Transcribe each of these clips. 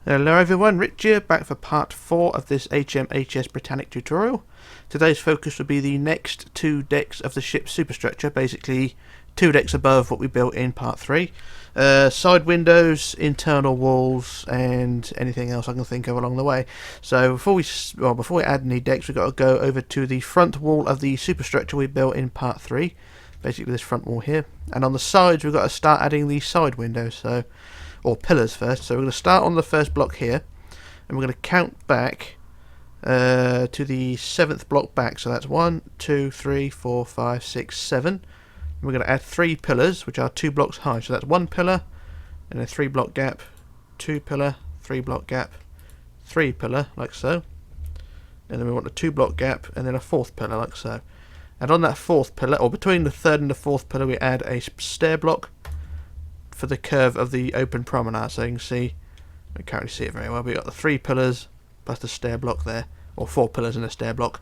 Hello everyone, Rich here, back for part 4 of this HMHS Britannic tutorial. Today's focus will be the next 2 decks of the ship's superstructure, basically 2 decks above what we built in part 3. Side windows, internal walls, and anything else I can think of along the way. So before we add any decks, we've got to go over to the front wall of the superstructure we built in part 3. Basically this front wall here. And on the sides we've got to start adding the side windows, or pillars first. So we're going to start on the first block here, and we're going to count back to the 7th block back. So that's 1, 2, 3, 4, 5, 6, 7. And we're going to add 3 pillars, which are 2 blocks high. So that's 1 pillar, and a 3 block gap, 2 pillar, 3 block gap, 3 pillar, like so. And then we want a 2 block gap, and then a 4th pillar, like so. And on that 4th pillar, or between the 3rd and the 4th pillar, we add a stair block for the curve of the open promenade. So you can see, I can't really see it very well, but we've got the 3 pillars plus the stair block there, or 4 pillars and a stair block.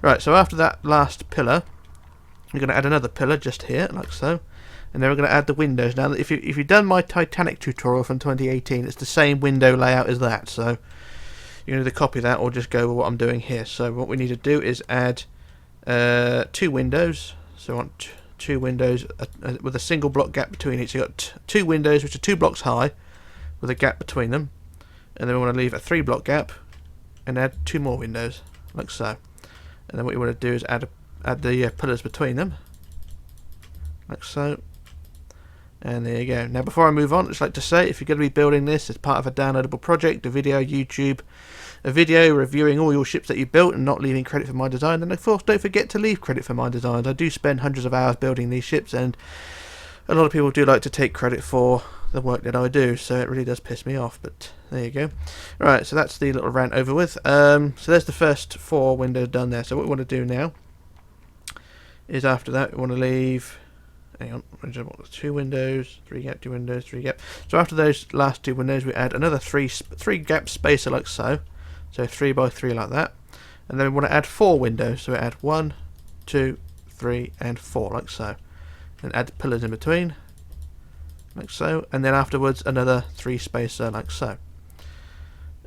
Right, so after that last pillar, we're going to add another pillar just here, like so, and then we're going to add the windows. Now, if you've done my Titanic tutorial from 2018, it's the same window layout as that, so you can either copy that or just go with what I'm doing here. So what we need to do is add 2 windows. So I want 2 windows with a single block gap between each. So you've got 2 windows which are 2 blocks high with a gap between them, and then we want to leave a 3 block gap and add 2 more windows, like so. And then what you want to do is add the pillars between them, like so. And there you go. Now before I move on, I'd just like to say, if you're going to be building this as part of a downloadable project, a video, YouTube, a video reviewing all your ships that you built and not leaving credit for my design, then of course don't forget to leave credit for my designs. I do spend hundreds of hours building these ships, and a lot of people do like to take credit for the work that I do, so it really does piss me off, but there you go. Right, so that's the little rant over with. So there's the first 4 windows done there. So what we want to do now is, after that, we want to leave, hang on, 2 windows, 3 gap, 2 windows, 3 gap. So after those last 2 windows, we add another 3 gap spacer, like so. So 3 by 3 like that. And then we want to add 4 windows. So we add 1, 2, 3, and 4, like so. And add the pillars in between, like so. And then afterwards, another 3 spacer, like so.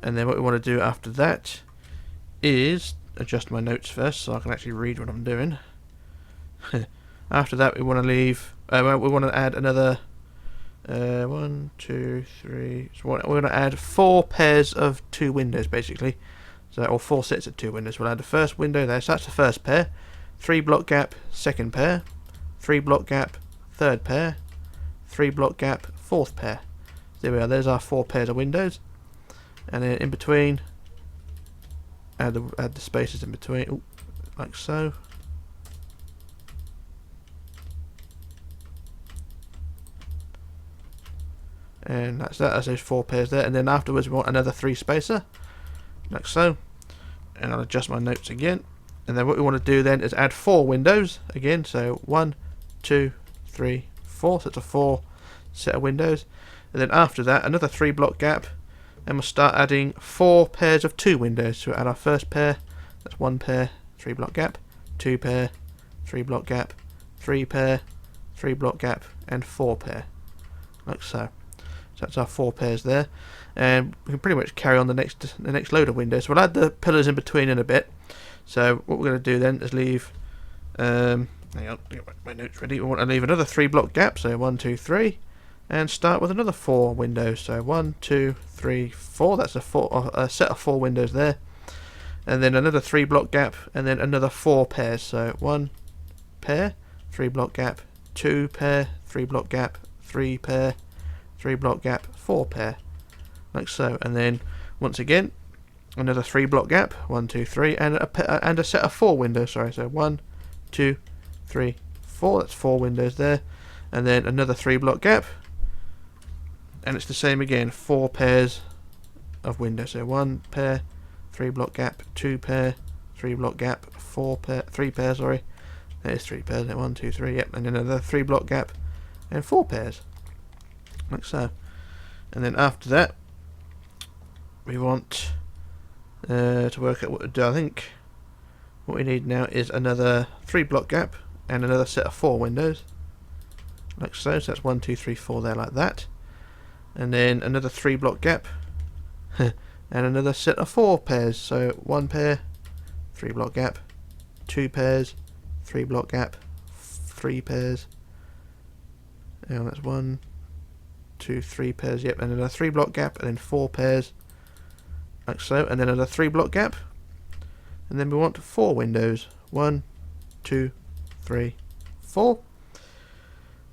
And then what we want to do after that is adjust my notes first so I can actually read what I'm doing. After that, we want to leave. We want to add another 1, 2, 3. So we're going to add 4 pairs of 2 windows, basically. So, or 4 sets of 2 windows. We'll add the first window there. So that's the first pair. 3 block gap, second pair. 3 block gap, third pair. 3 block gap, fourth pair. There we are. There's our 4 pairs of windows. And then in between, add the spaces in between. Ooh, like so. And that's that, that's those 4 pairs there. And then afterwards we want another 3 spacer, like so. And I'll adjust my notes again. And then what we want to do then is add 4 windows again. So 1, 2, 3, 4. So it's a 4 set of windows. And then after that, another 3 block gap. And we'll start adding 4 pairs of 2 windows. So we'll add our first pair. That's 1 pair, 3 block gap, 2 pair, 3 block gap, 3 pair, 3 block gap, and 4 pair, like so. So that's our 4 pairs there, and we can pretty much carry on the next load of windows. So we'll add the pillars in between in a bit. So what we're going to do then is leave. Hang on, get my notes ready. We want to leave another 3 block gap. So 1, 2, 3, and start with another 4 windows. So 1, 2, 3, 4. That's a set of 4 windows there, and then another 3 block gap, and then another 4 pairs. So 1 pair, 3 block gap, 2 pair, 3 block gap, 3 pair, 3 block gap, 4 pair, like so. And then once again another 3 block gap, 1, 2, 3, and a set of 4 windows. Sorry, so 1, 2, 3, 4. That's 4 windows there, and then another 3 block gap, and it's the same again, 4 pairs of windows. So 1 pair, 3 block gap, 2 pair, 3 block gap, 4 pair, 3 pairs. Sorry, there's 3 pairs. 1, 2, 3. Yep, and then another 3 block gap and 4 pairs. Like so. And then after that, we want to work out what to do. I think what we need now is another 3 block gap and another set of 4 windows, like so. So that's 1, 2, 3, 4 there, like that. And then another 3 block gap and another set of 4 pairs. So 1 pair, 3 block gap, 2 pairs, 3 block gap, 3 pairs. And that's 1, 2, 3 pairs. Yep, and another 3 block gap, and then 4 pairs, like so, and then another 3 block gap, and then we want 4 windows. 1, 2, 3, 4,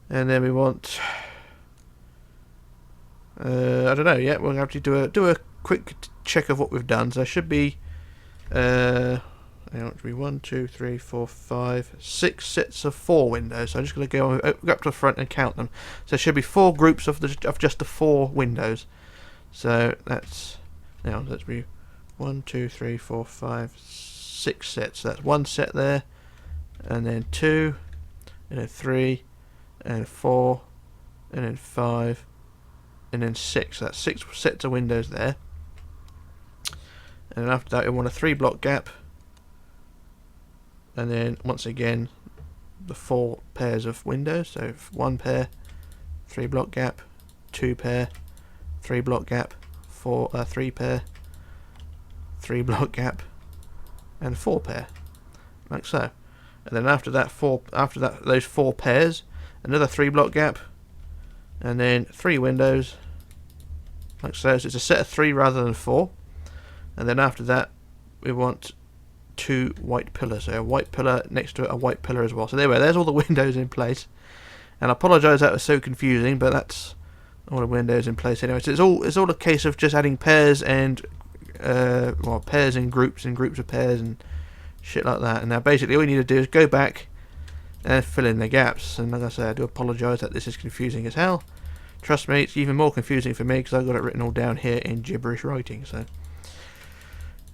and then we want. I don't know yet. We'll have to do a quick check of what we've done. So there should be. It should be 1, 2, 3, 4, 5, 6 sets of 4 windows. So I'm just going to go up to the front and count them. So there should be 4 groups of just the 4 windows. So that's let's be 1, 2, 3, 4, 5, 6 sets. So that's 1 set there, and then 2, and then 3, and then 4, and then 5, and then 6. So that's 6 sets of windows there. And then after that, we want a 3 block gap. And then once again the 4 pairs of windows, so 1 pair, 3 block gap, 2 pair, 3 block gap, 3 pair, 3 block gap, and 4 pair, like so. And then after that, those 4 pairs, another 3 block gap, and then 3 windows, like so. So it's a set of 3 rather than 4. And then after that, we want 2 white pillars, so a white pillar next to it, a white pillar as well. So there we are, there's all the windows in place. And I apologise that was so confusing, but that's all the windows in place anyway. So it's all a case of just adding pairs and pairs and groups of pairs and shit like that. And now basically all you need to do is go back and fill in the gaps. And like I say, I do apologise that this is confusing as hell. Trust me, it's even more confusing for me because I've got it written all down here in gibberish writing. So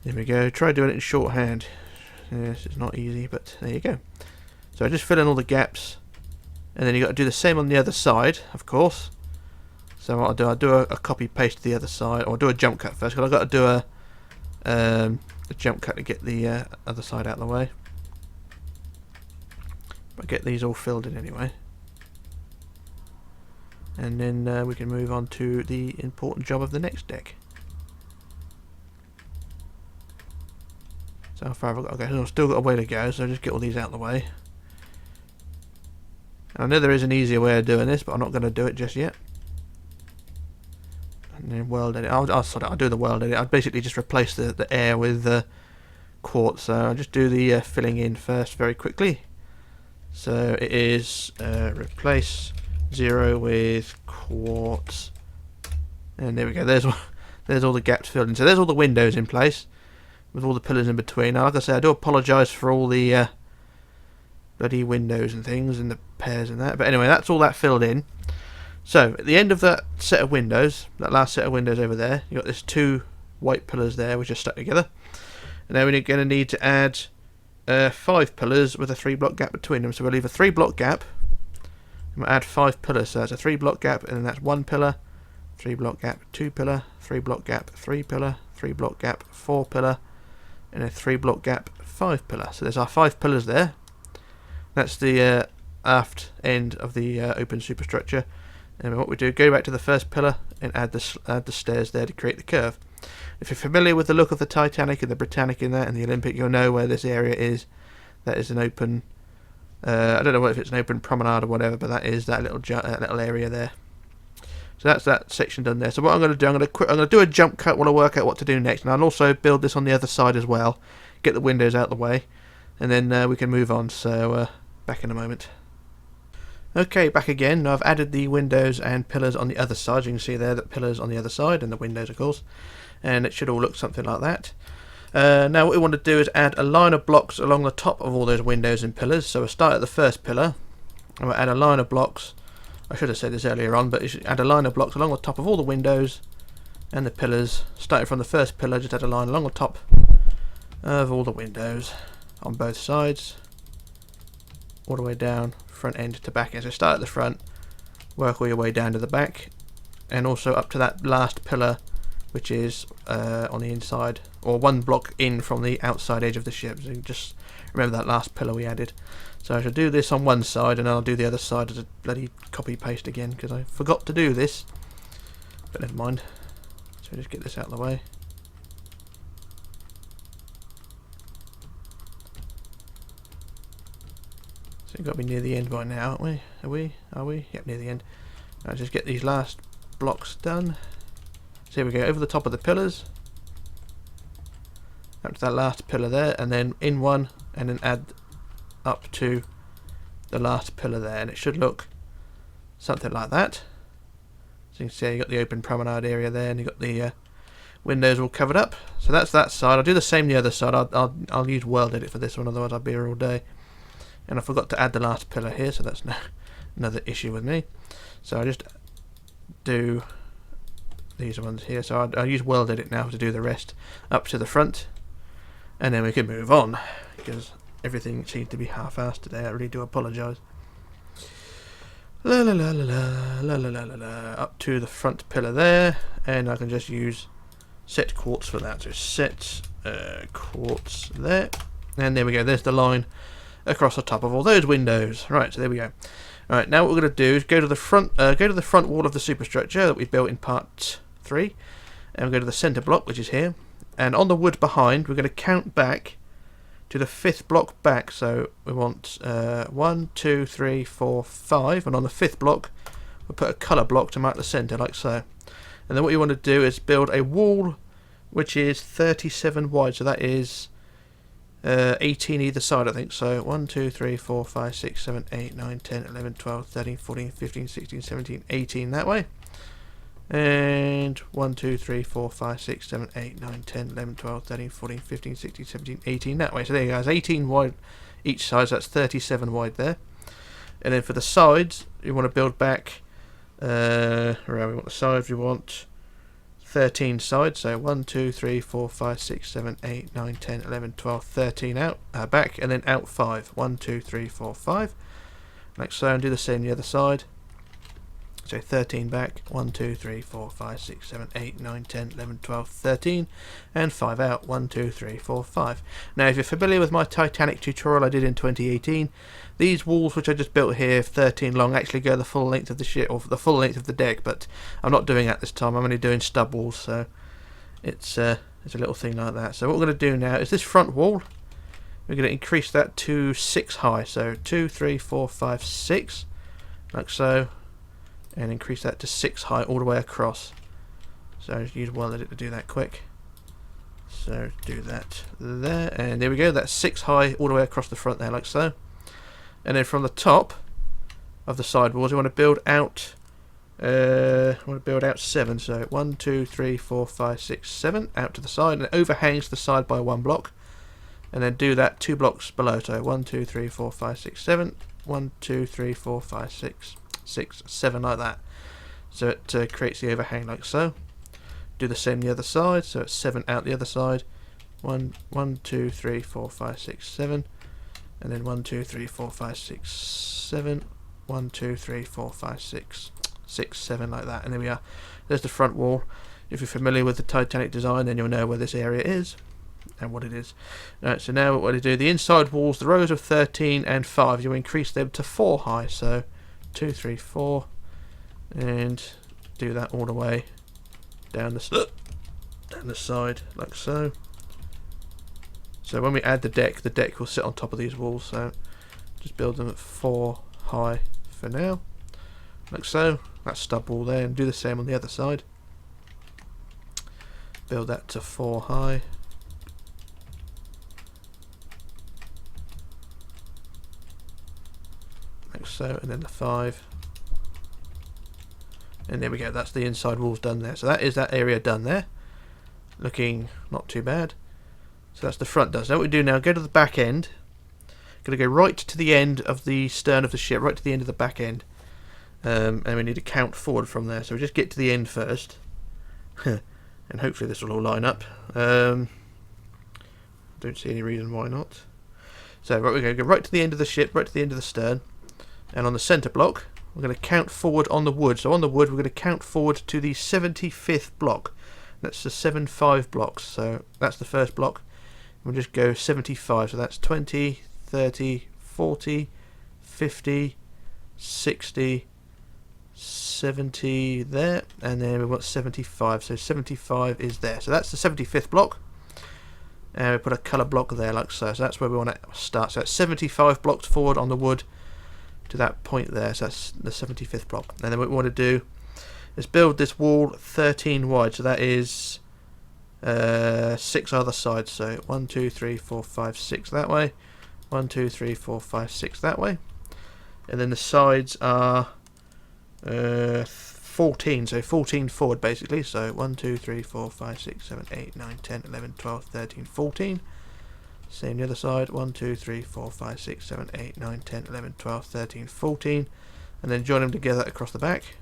there we go. Try doing it in shorthand. Yes, it's not easy, but there you go. So I just fill in all the gaps, and then you got to do the same on the other side, of course. So what I'll do a copy paste to the other side, or I'll do a jump cut first, because I've got to do a jump cut to get the other side out of the way. But get these all filled in anyway, and then we can move on to the important job of the next deck. So how far have I got? Okay, so I've still got a way to go, so I'll just get all these out of the way. I know there is an easier way of doing this, but I'm not going to do it just yet. And then world edit. I'll do the world edit. I'd basically just replace the air with quartz. So I'll just do the filling in first very quickly. So it is replace 0 with quartz. And there we go. There's all the gaps filled in. So there's all the windows in place, with all the pillars in between. Now, like I say, I do apologise for all the bloody windows and things and the pairs and that. But anyway, that's all that filled in. So at the end of that set of windows, that last set of windows over there, you got this 2 white pillars there which are stuck together. And then we're going to need to add 5 pillars with a 3 block gap between them. So we'll leave a 3 block gap, and we'll add 5 pillars. So that's a 3 block gap, and then that's 1 pillar, 3 block gap, 2 pillar, 3 block gap, 3 pillar, 3 block gap, 4 pillar, and a 3 block gap, 5 pillar. So there's our 5 pillars there. That's the aft end of the open superstructure. And what we do, go back to the first pillar and add the stairs there to create the curve. If you're familiar with the look of the Titanic and the Britannic in that and the Olympic, you'll know where this area is. That is an open, I don't know if it's an open promenade or whatever, but that is that little area there. So that's that section done there. So what I'm going to do, I'm going to do a jump cut while I work out what to do next, and I'll also build this on the other side as well, get the windows out of the way, and then we can move on. So back in a moment. Okay, back again. Now I've added the windows and pillars on the other side. You can see there the pillars on the other side and the windows, of course, and it should all look something like that. Now what we want to do is add a line of blocks along the top of all those windows and pillars. So we'll start at the first pillar, and we'll add a line of blocks. I should have said this earlier on, but you should add a line of blocks along the top of all the windows and the pillars. Starting from the first pillar, just add a line along the top of all the windows on both sides, all the way down, front end to back end. So start at the front, work all your way down to the back, and also up to that last pillar, which is on the inside, or 1 block in from the outside edge of the ship. So just remember that last pillar we added. So I shall do this on one side, and then I'll do the other side as a bloody copy paste again, because I forgot to do this. But never mind. So So just get this out of the way. So we've got to be near the end by now, aren't we? Are we? Yep, near the end. Right, just get these last blocks done. So here we go, over the top of the pillars. Up to that last pillar there, and then in one, and then add up to the last pillar there, and it should look something like that. So you can see you've got the open promenade area there, and you've got the windows all covered up. So that's that side. I'll do the same the other side. I'll use weld edit for this one, otherwise I'll be here all day. And I forgot to add the last pillar here, so that's another issue with me. So I just do these ones here. So I'll use weld edit now to do the rest up to the front, and then we can move on, because everything seems to be half-assed today. I really do apologise. La la la la la la la la la, up to the front pillar there, and I can just use set quartz for that. So set quartz there, and there we go. There's the line across the top of all those windows. Right, so there we go. All right, now what we're going to do is go to the front wall of the superstructure that we built in part 3, and we'll go to the centre block, which is here, and on the wood behind we're going to count back to the 5th block back. So we want 1, 2, 3, 4, 5, and on the 5th block we'll put a colour block to mark the centre, like so. And then what you want to do is build a wall which is 37 wide, so that is 18 either side, I think. So 1, 2, 3, 4, 5, 6, 7, 8, 9, 10, 11, 12, 13, 14, 15, 16, 17, 18 that way. And 1, 2, 3, 4, 5, 6, 7, 8, 9, 10, 11, 12, 13, 14, 15, 16, 17, 18 that way. So there you go, it's 18 wide each side, so that's 37 wide there. And then for the sides, you want to build back, around we want the sides, we want 13 sides, so 1, 2, 3, 4, 5, 6, 7, 8, 9, 10, 11, 12, 13 out, back, and then out 5. 1, 2, 3, 4, 5. Like so, and do the same the other side. So 13 back, 1, 2, 3, 4, 5, 6, 7, 8, 9, 10, 11, 12, 13, and 5 out, 1, 2, 3, 4, 5. Now if you're familiar with my Titanic tutorial I did in 2018, these walls which I just built here, 13 long, actually go the full length of the ship, or the full length of the deck, but I'm not doing that this time. I'm only doing stub walls, so it's a little thing like that. So what we're going to do now is this front wall, we're going to increase that to 6 high, so 2, 3, 4, 5, 6, like so, and increase that to 6 high all the way across. So just use weld edit to do that quick. So do that there, and there we go, that's 6 high all the way across the front there, like so. And then from the top of the side walls we want to build out 7, so 1, 2, 3, 4, 5, 6, 7 out to the side, and it overhangs the side by 1 block, and then do that 2 blocks below, so 1, 2, 3, 4, 5, 6, 7, 1, 2, 3, 4, 5, 6, 7, like that. So it creates the overhang like so. Do the same the other side, so it's 7 out the other side. 1, 2, 3, 4, 5, 6, 7, and then 1, 2, 3, 4, 5, 6, 7, 1, 2, 3, 4, 5, 6, 7, like that. And there we are. There's the front wall. If you're familiar with the Titanic design, then you'll know where this area is and what it is. Alright, so now what do you do? The inside walls, the rows of 13 and 5, you increase them to 4 high, so 2, 3, 4, and do that all the way down the side, like so. So when we add the deck will sit on top of these walls, so just build them at 4 high for now, like so. That's stub wall there, and do the same on the other side. Build that to 4 high. Like so, and then the 5. And there we go, that's the inside walls done there. So that is that area done there. Looking not too bad. So that's the front done. So what we do now, go to the back end. Going to go right to the end of the stern of the ship, right to the end of the back end. And we need to count forward from there. So we just get to the end first. And hopefully this will all line up. Don't see any reason why not. So right, we're going to go right to the end of the ship, right to the end of the stern. And on the centre block, we're going to count forward on the wood. So on the wood, we're going to count forward to the 75th block. That's the 75 blocks. So that's the first block. We'll just go 75. So that's 20, 30, 40, 50, 60, 70 there, and then we want 75, so 75 is there. So that's the 75th block, and we put a colour block there like so. So that's where we want to start. So that's 75 blocks forward on the wood to that point there. So that's the 75th block. And then what we want to do is build this wall 13 wide. So that is 6 other sides. So 1, 2, 3, 4, 5, 6 that way. 1, 2, 3, 4, 5, 6 that way. And then the sides are 14, so 14 forward basically. So 1, 2, 3, 4, 5, 6, 7, 8, 9, 10, 11, 12, 13, 14. Same the other side. 1, 2, 3, 4, 5, 6, 7, 8, 9, 10, 11, 12, 13, 14. And then join them together across the back.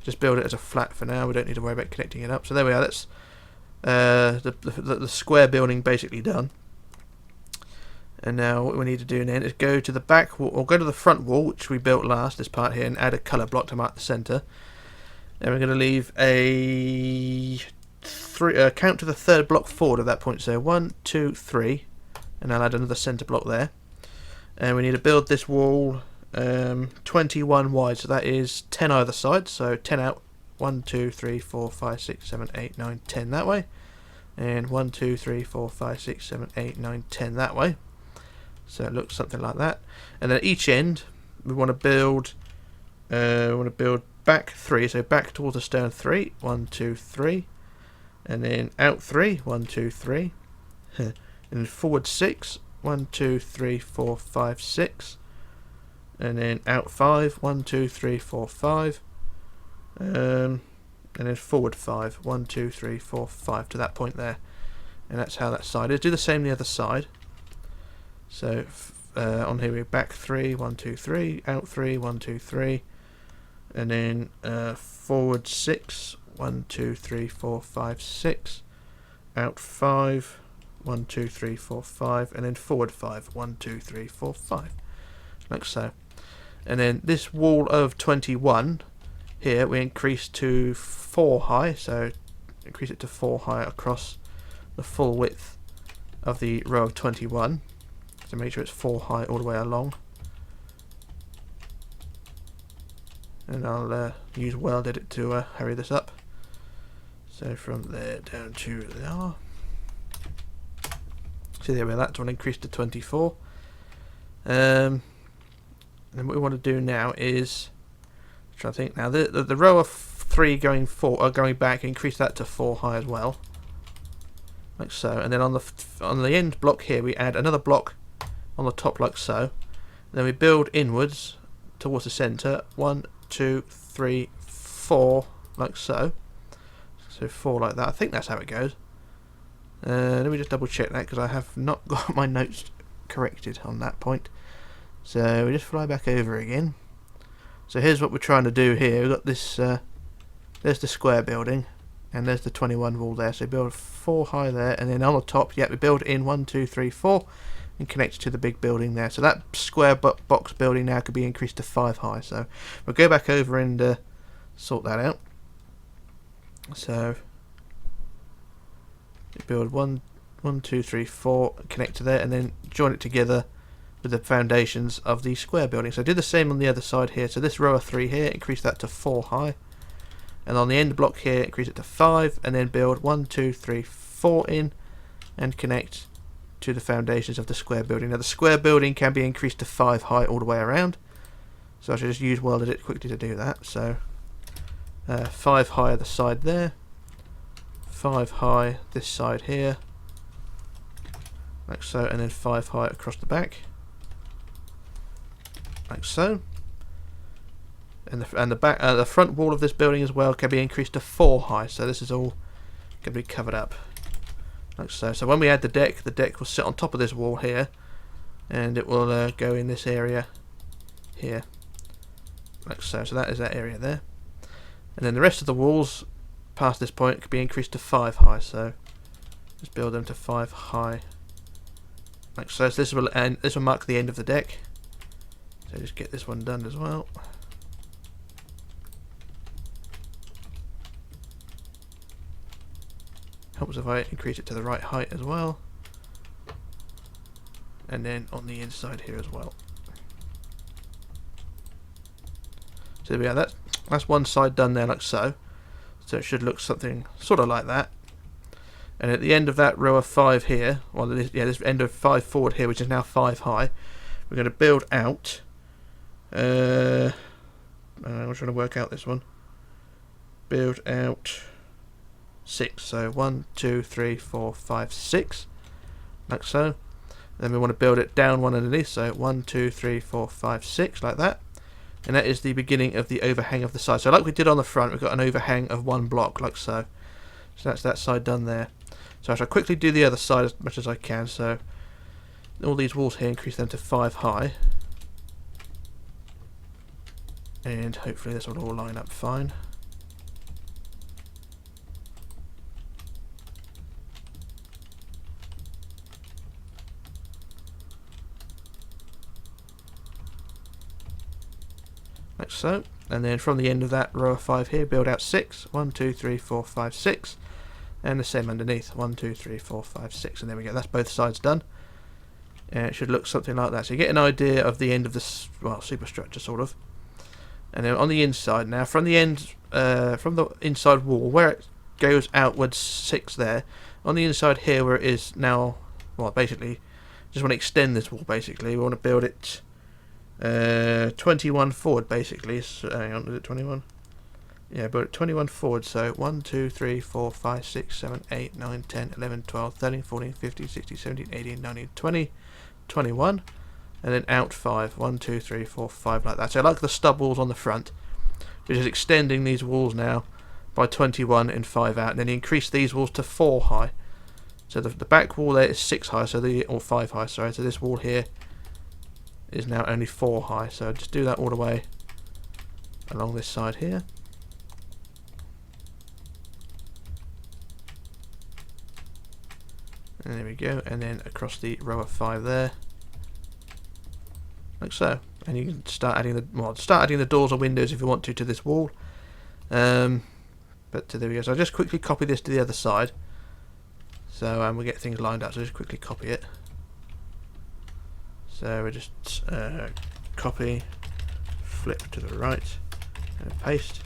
Just build it as a flat for now. We don't need to worry about connecting it up. So there we are. That's the square building basically done. And now what we need to do then is go to the back wall, or go to the front wall, which we built last, this part here, and add a colour block to mark the centre. And we're going to leave a count to the third block forward at that point. So 1, 2, 3, and I'll add another centre block there. And we need to build this wall 21 wide, so that is 10 either side. So 10 out, 1, 2, 3, 4, 5, 6, 7, 8, 9, 10 that way. And 1, 2, 3, 4, 5, 6, 7, 8, 9, 10 that way. So it looks something like that. And then at each end we want to build back 3, so back towards the stern 3, 1, 2, 3, and then out 3, 1, 2, 3, and then forward 6, 1, 2, 3, 4, 5, 6, and then out 5, 1, 2, 3, 4, 5, and then forward 5, 1, 2, 3, 4, 5 to that point there. And that's how that side is. Do the same the other side. So on here we're back 3, 1, 2, 3, out 3, 1, 2, 3, and then forward 6, 1, 2, 3, 4, 5, 6, out 5, 1, 2, 3, 4, 5, and then forward 5, 1, 2, 3, 4, 5, like so. And then this wall of 21 here we increase to 4 high, so increase it to 4 high across the full width of the row of 21. So make sure it's 4 high all the way along. And I'll use weld edit to hurry this up. So from there down to there. So there we are, that's one increased to 24. And what we want to do now is, I'm trying to think now, the row of 3 going back, increase that to 4 high as well. Like so. And then on the end block here we add another block on the top like so. And then we build inwards towards the centre. 1, 2, 3, 4 like so. So 4 like that. I think that's how it goes. Let me just double check that because I have not got my notes corrected on that point. So we just fly back over again. So here's what we're trying to do here. We've got this, there's the square building, and there's the 21 wall there. So build 4 high there, and then on the top, yeah, we build in 1, 2, 3, 4, and connect to the big building there. So that square box building now could be increased to 5 high. So we'll go back over and sort that out. So build 1, 2, 3, 4, connect to there, and then join it together with the foundations of the square building. So do the same on the other side here. So this row of 3 here, increase that to 4 high, and on the end block here, increase it to 5, and then build 1, 2, 3, 4 in, and connect to the foundations of the square building. Now the square building can be increased to 5 high all the way around. So I should just use weld edit quickly to do that. So 5 high the side there, 5 high this side here, like so, and then 5 high across the back, like so. And the front wall of this building as well can be increased to 4 high. So this is all going to be covered up, like so. So when we add the deck will sit on top of this wall here, and it will go in this area here, like so. So that is that area there. And then the rest of the walls past this point could be increased to 5 high. So just build them to 5 high, like so. So this will mark the end of the deck. So just get this one done as well. Helps if I increase it to the right height as well. And then on the inside here as well. So yeah, that's one side done there, like so. So it should look something sort of like that. And at the end of that row of 5 here, well, this end of 5 forward here, which is now 5 high, we're going to build out. I'm trying to work out this one. Build out 6. So 1, 2, 3, 4, 5, 6, like so. Then we want to build it down one underneath. So 1, 2, 3, 4, 5, 6, like that. And that is the beginning of the overhang of the side. So like we did on the front, we've got an overhang of 1 block, like so. So that's that side done there. So I shall quickly do the other side as much as I can. So all these walls here, increase them to 5 high. And hopefully this will all line up fine. Like so. And then from the end of that row of 5 here, build out 6. 1, 2, 3, 4, 5, 6. And the same underneath. 1, 2, 3, 4, 5, 6. And there we go. That's both sides done. And it should look something like that. So you get an idea of the end of this, well, superstructure, sort of. And then on the inside now, from the end, from the inside wall, where it goes outwards 6 there, on the inside here where it is now, well, basically, just want to extend this wall, basically. We want to build it 21 forward, basically. So, hang on, is it 21? Yeah, but 21 forward, so 1, 2, 3, 4, 5, 6, 7, 8, 9, 10, 11, 12, 13, 14, 15, 16, 17, 18, 19, 20, 21, and then out 5. 1, 2, 3, 4, 5, like that. So I like the stub walls on the front, which is extending these walls now by 21 and 5 out, and then you increase these walls to 4 high. So the back wall there is 6 high, or 5 high, sorry, so this wall here is now only 4 high. So just do that all the way along this side here. And there we go, and then across the row of 5 there, like so. And you can start adding the doors or windows if you want to this wall. But there we go. So I'll just quickly copy this to the other side. So we'll get things lined up. So just quickly copy it. So we just copy, flip to the right, and paste.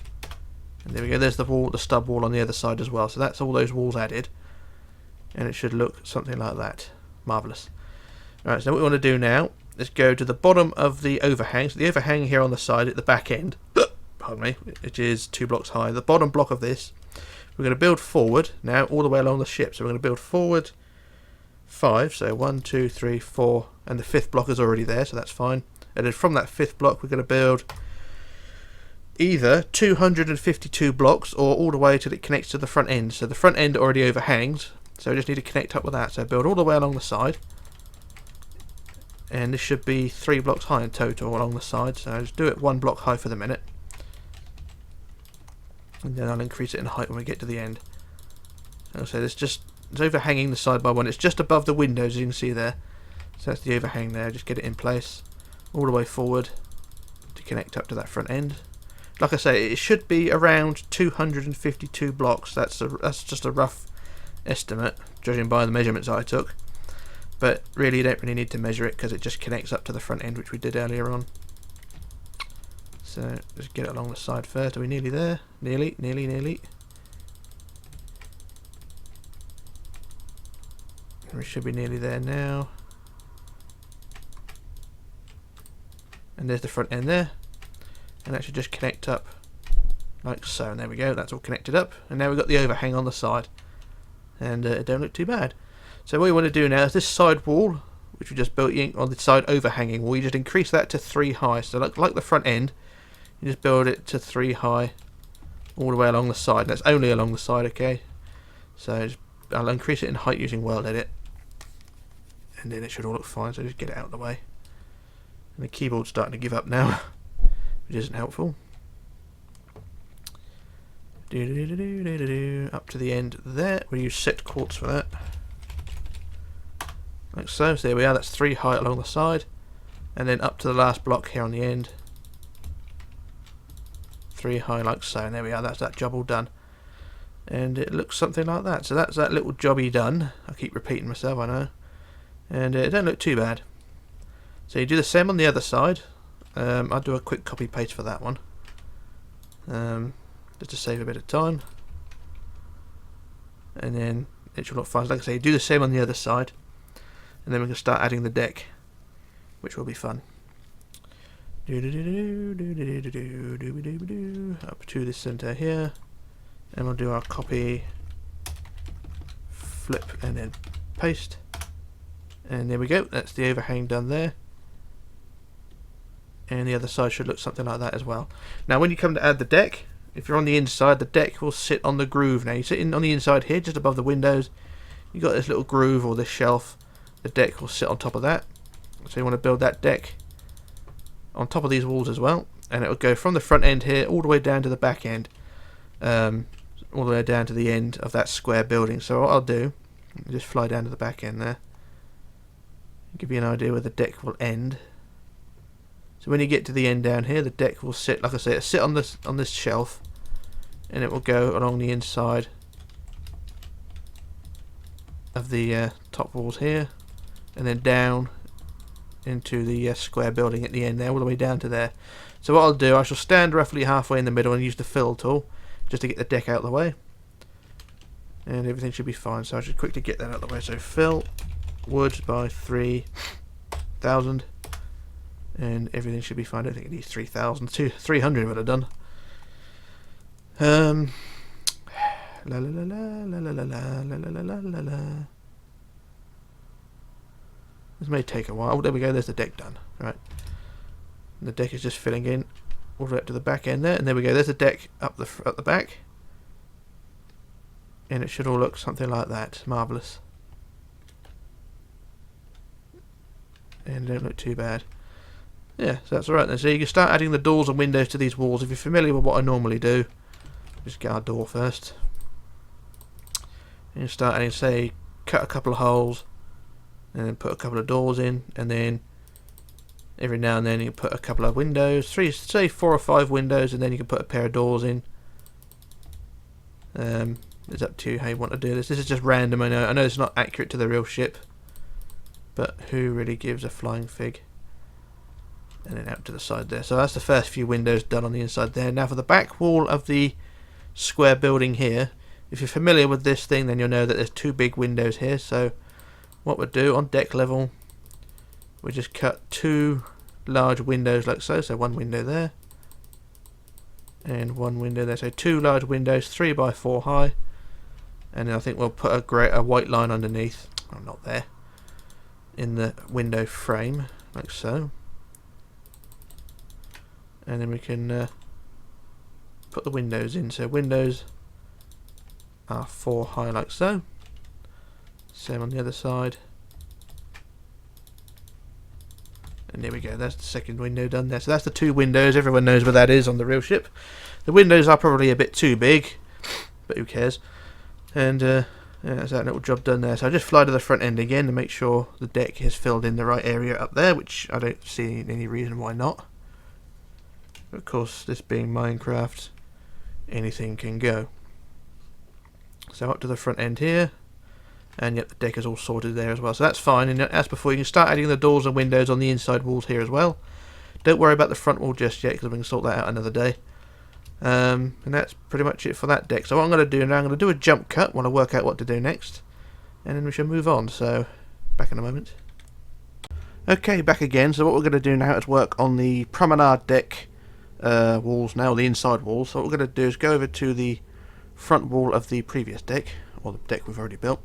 And there we go. There's the wall, the stub wall on the other side as well. So that's all those walls added. And it should look something like that. Marvellous. Alright, so what we want to do now is go to the bottom of the overhang. So the overhang here on the side at the back end, pardon me, which is 2 blocks high. The bottom block of this, we're going to build forward now all the way along the ship. So we're going to build forward 5. So 1, 2, 3, 4, and the 5th block is already there, so that's fine. And then from that 5th block, we're going to build either 252 blocks or all the way till it connects to the front end. So the front end already overhangs. So we just need to connect up with that. So build all the way along the side. And this should be 3 blocks high in total along the side. So just do it 1 block high for the minute. And then I'll increase it in height when we get to the end. So it's overhanging the side by 1. It's just above the windows, as you can see there. So that's the overhang there. Just get it in place all the way forward to connect up to that front end. Like I say, it should be around 252 blocks. That's just a rough estimate, judging by the measurements I took, but really you don't really need to measure it because it just connects up to the front end, which we did earlier on. So just get it along the side first. Are we nearly there? Nearly. We should be nearly there now. And there's the front end there, and that should just connect up like so. And there we go, that's all connected up, and now we've got the overhang on the side. And it don't look too bad. So what we want to do now is this side wall, which we just built on the side overhanging wall, you just increase that to 3 high. So like the front end, you just build it to 3 high all the way along the side. And that's only along the side, okay? So I'll increase it in height using World Edit, and then it should all look fine. So just get it out of the way. And the keyboard's starting to give up now, which isn't helpful. Up to the end there. We'll use set quartz for that. Like so. So there we are. That's 3 high along the side. And then up to the last block here on the end. 3 high like so. And there we are. That's that job all done. And it looks something like that. So that's that little jobby done. I keep repeating myself, I know. And it don't look too bad. So you do the same on the other side. I'll do a quick copy paste for that one. just to save a bit of time. And then it should look fine. Like I say, do the same on the other side, and then we can start adding the deck, which will be fun. Up to the center here, and we'll do our copy, flip, and then paste. And there we go, that's the overhang done there. And the other side should look something like that as well. Now when you come to add the deck, if you're on the inside, the deck will sit on the groove. Now you sit on the inside here, just above the windows, you've got this little groove or this shelf. The deck will sit on top of that. So you want to build that deck on top of these walls as well, and it will go from the front end here all the way down to the back end, all the way down to the end of that square building. So what I'll do, just fly down to the back end there, give you an idea where the deck will end. So when you get to the end down here, the deck will sit, like I say, it'll sit on this shelf, and it will go along the inside of the top walls here, and then down into the square building at the end there, all the way down to there. So what I'll do, I shall stand roughly halfway in the middle and use the fill tool just to get the deck out of the way, and everything should be fine. So I should quickly get that out of the way. So fill wood by 3,000, and everything should be fine. I don't think it needs 3,000. 300 would have done. La la la la la la la la la la la la. This may take a while. Oh, there we go. There's the deck done. Right. And the deck is just filling in all the way up to the back end there, and there we go. There's the deck up the back, and it should all look something like that. Marvelous. And don't look too bad. Yeah, so that's alright then. So you can start adding the doors and windows to these walls. If you're familiar with what I normally do, just get our door first. And you start adding, say, cut a couple of holes, and then put a couple of doors in, and then every now and then you put a couple of windows, say 4 or 5 windows, and then you can put a pair of doors in. It's up to you how you want to do this. This is just random, I know it's not accurate to the real ship, but who really gives a flying fig. And then out to the side there. So that's the first few windows done on the inside there. Now for the back wall of the square building here, if you're familiar with this thing, then you'll know that there's 2 big windows here. So what we'll do on deck level, we just cut 2 large windows like so. So 1 window there, and 1 window there. So 2 large windows, 3 by 4 high, and then I think we'll put a white line underneath. Oh, not there. In the window frame, like so. And then we can put the windows in. So windows are 4 high, like so. Same on the other side. And there we go, that's the second window done there. So that's the 2 windows, everyone knows where that is on the real ship. The windows are probably a bit too big, but who cares. And yeah, that's that little job done there. So I just fly to the front end again to make sure the deck is filled in the right area up there, which I don't see any reason why not. Of course, this being Minecraft, anything can go. So up to the front end here, and yep, the deck is all sorted there as well, so that's fine. And as before, you can start adding the doors and windows on the inside walls here as well. Don't worry about the front wall just yet, because we can sort that out another day. And that's pretty much it for that deck. So what I'm going to do now, I'm going to do a jump cut while I work out what to do next, and then we shall move on. So back in a moment. Okay, back again. So what we're going to do now is work on the promenade deck walls now, the inside walls. So what we're going to do is go over to the front wall of the previous deck, or the deck we've already built,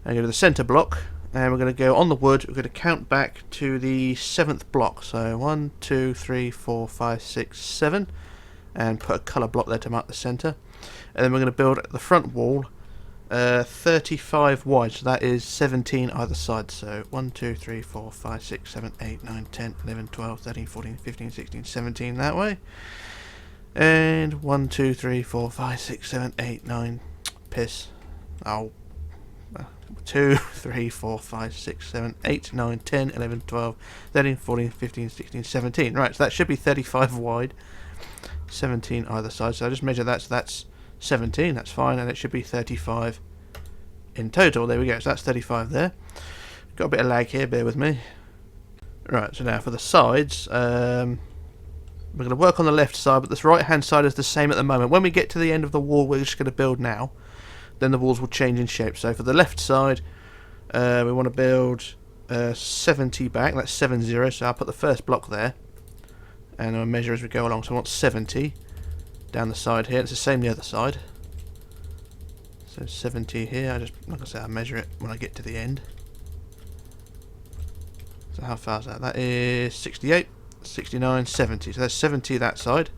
and go to the centre block, and we're going to go on the wood. We're going to count back to the 7th block. So 1, 2, 3, 4, 5, 6, 7, and put a colour block there to mark the centre. And then we're going to build the front wall 35 wide, so that is 17 either side. So 1, 2, 3, 4, 5, 6, 7, 8, 9, 10, 11, 12, 13, 14, 15, 16, 17 that way. And 1, 2, 3, 4, 5, 6, 7, 8, 9, piss. Oh, 2, 3, 4, 5, 6, 7, 8, 9, 10, 11, 12, 13, 14, 15, 16, 17. Right, so that should be 35 wide, 17 either side. So I just measure that, so that's 17, that's fine, and it should be 35 in total. There we go, so that's 35 there. Got a bit of lag here, bear with me. Right, so now for the sides, We're going to work on the left side, but this right hand side is the same at the moment. When we get to the end of the wall we're just going to build now, then the walls will change in shape. So for the left side, we want to build 70 back. That's 70, so I'll put the first block there, and I'll measure as we go along. So I want 70 down the side here. It's the same the other side. So 70 here. Like I said, I measure it when I get to the end. So how far is that? That is 68, 69, 70. So that's 70 that side,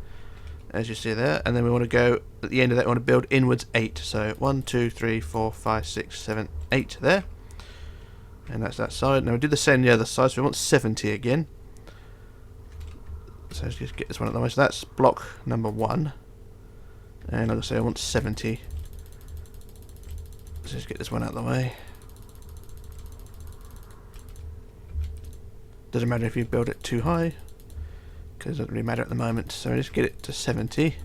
as you see there. And then we want to go at the end of that. We want to build inwards 8. So 1, 2, 3, 4, 5, 6, 7, 8 there. And that's that side. Now we do the same on the other side. So we want 70 again. So let's just get this one out of the way. So that's block number 1. And like I say, I want 70. Let's just get this one out of the way. Doesn't matter if you build it too high, because it doesn't really matter at the moment. So just get it to 70,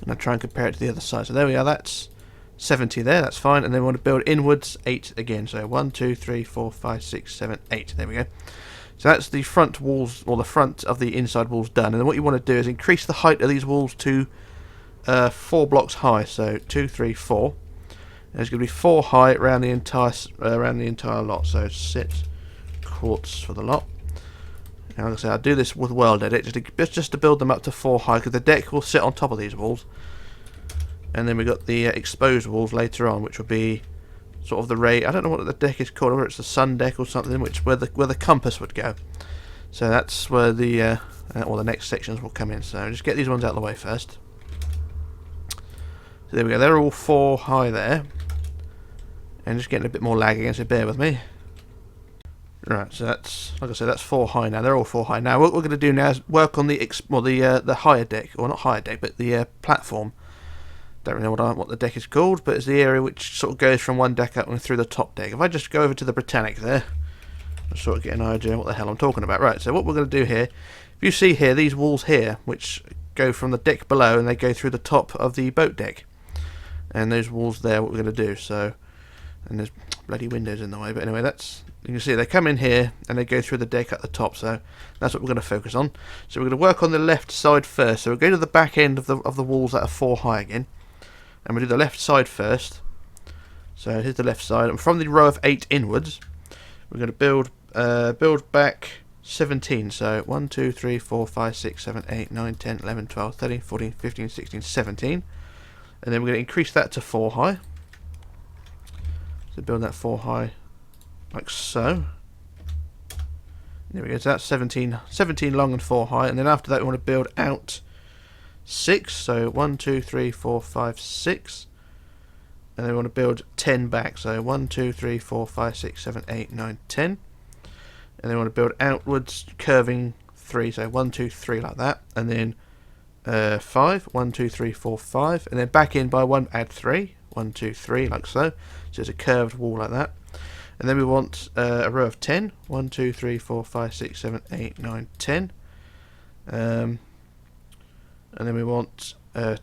and I'll try and compare it to the other side. So there we are, that's 70 there, that's fine. And then we want to build inwards 8 again. So 1, 2, 3, 4, 5, 6, 7, 8. There we go. So that's the front walls, or the front of the inside walls done. And then what you want to do is increase the height of these walls to 4 blocks high. So 2, 3, 4. And there's going to be 4 high around the entire lot. So 6 quarters for the lot. And like I say, I'll do this with World Edit just to build them up to 4 high, because the deck will sit on top of these walls. And then we've got the exposed walls later on, which will be sort of the I don't know what the deck is called, whether it's the sun deck or something, where the compass would go. So that's where the next sections will come in. So just get these ones out of the way first. So there we go, they're all 4 high there. And just getting a bit more lag again, so bear with me. Right, so that's, like I said, that's 4 high now. They're all 4 high. Now what we're going to do now is work on the higher deck, or not higher deck, but the platform. Don't really know what the deck is called, but it's the area which sort of goes from one deck up and through the top deck. If I just go over to the Britannic there, I'll sort of get an idea what the hell I'm talking about. Right, so what we're going to do here, if you see here, these walls here, which go from the deck below and they go through the top of the boat deck. And those walls there, what we're going to do, so, and there's bloody windows in the way, but anyway, that's, you can see they come in here and they go through the deck at the top, so that's what we're going to focus on. So we're going to work on the left side first. So we'll go to the back end of the walls that are 4 high again, and we'll do the left side first. So here's the left side, and from the row of 8 inwards, we're going to build back 17. So 1, 2, 3, 4, 5, 6, 7, 8, 9, 10, 11, 12, 13, 14, 15, 16, 17. And then we're going to increase that to 4 high. So build that 4 high like so. There we go, so that's 17 long and 4 high. And then after that we want to build out 6. So 1, 2, 3, 4, 5, 6. And then we want to build 10 back. So 1, 2, 3, 4, 5, 6, 7, 8, 9, 10. And then we want to build outwards curving 3. So 1, 2, 3 like that. And then 5. 1, 2, 3, 4, 5. And then back in by 1, add 3. 1, 2, 3 like so. So it's a curved wall like that. And then we want a row of 10. 1, 2, 3, 4, 5, 6, 7, 8, 9, 10. And then we want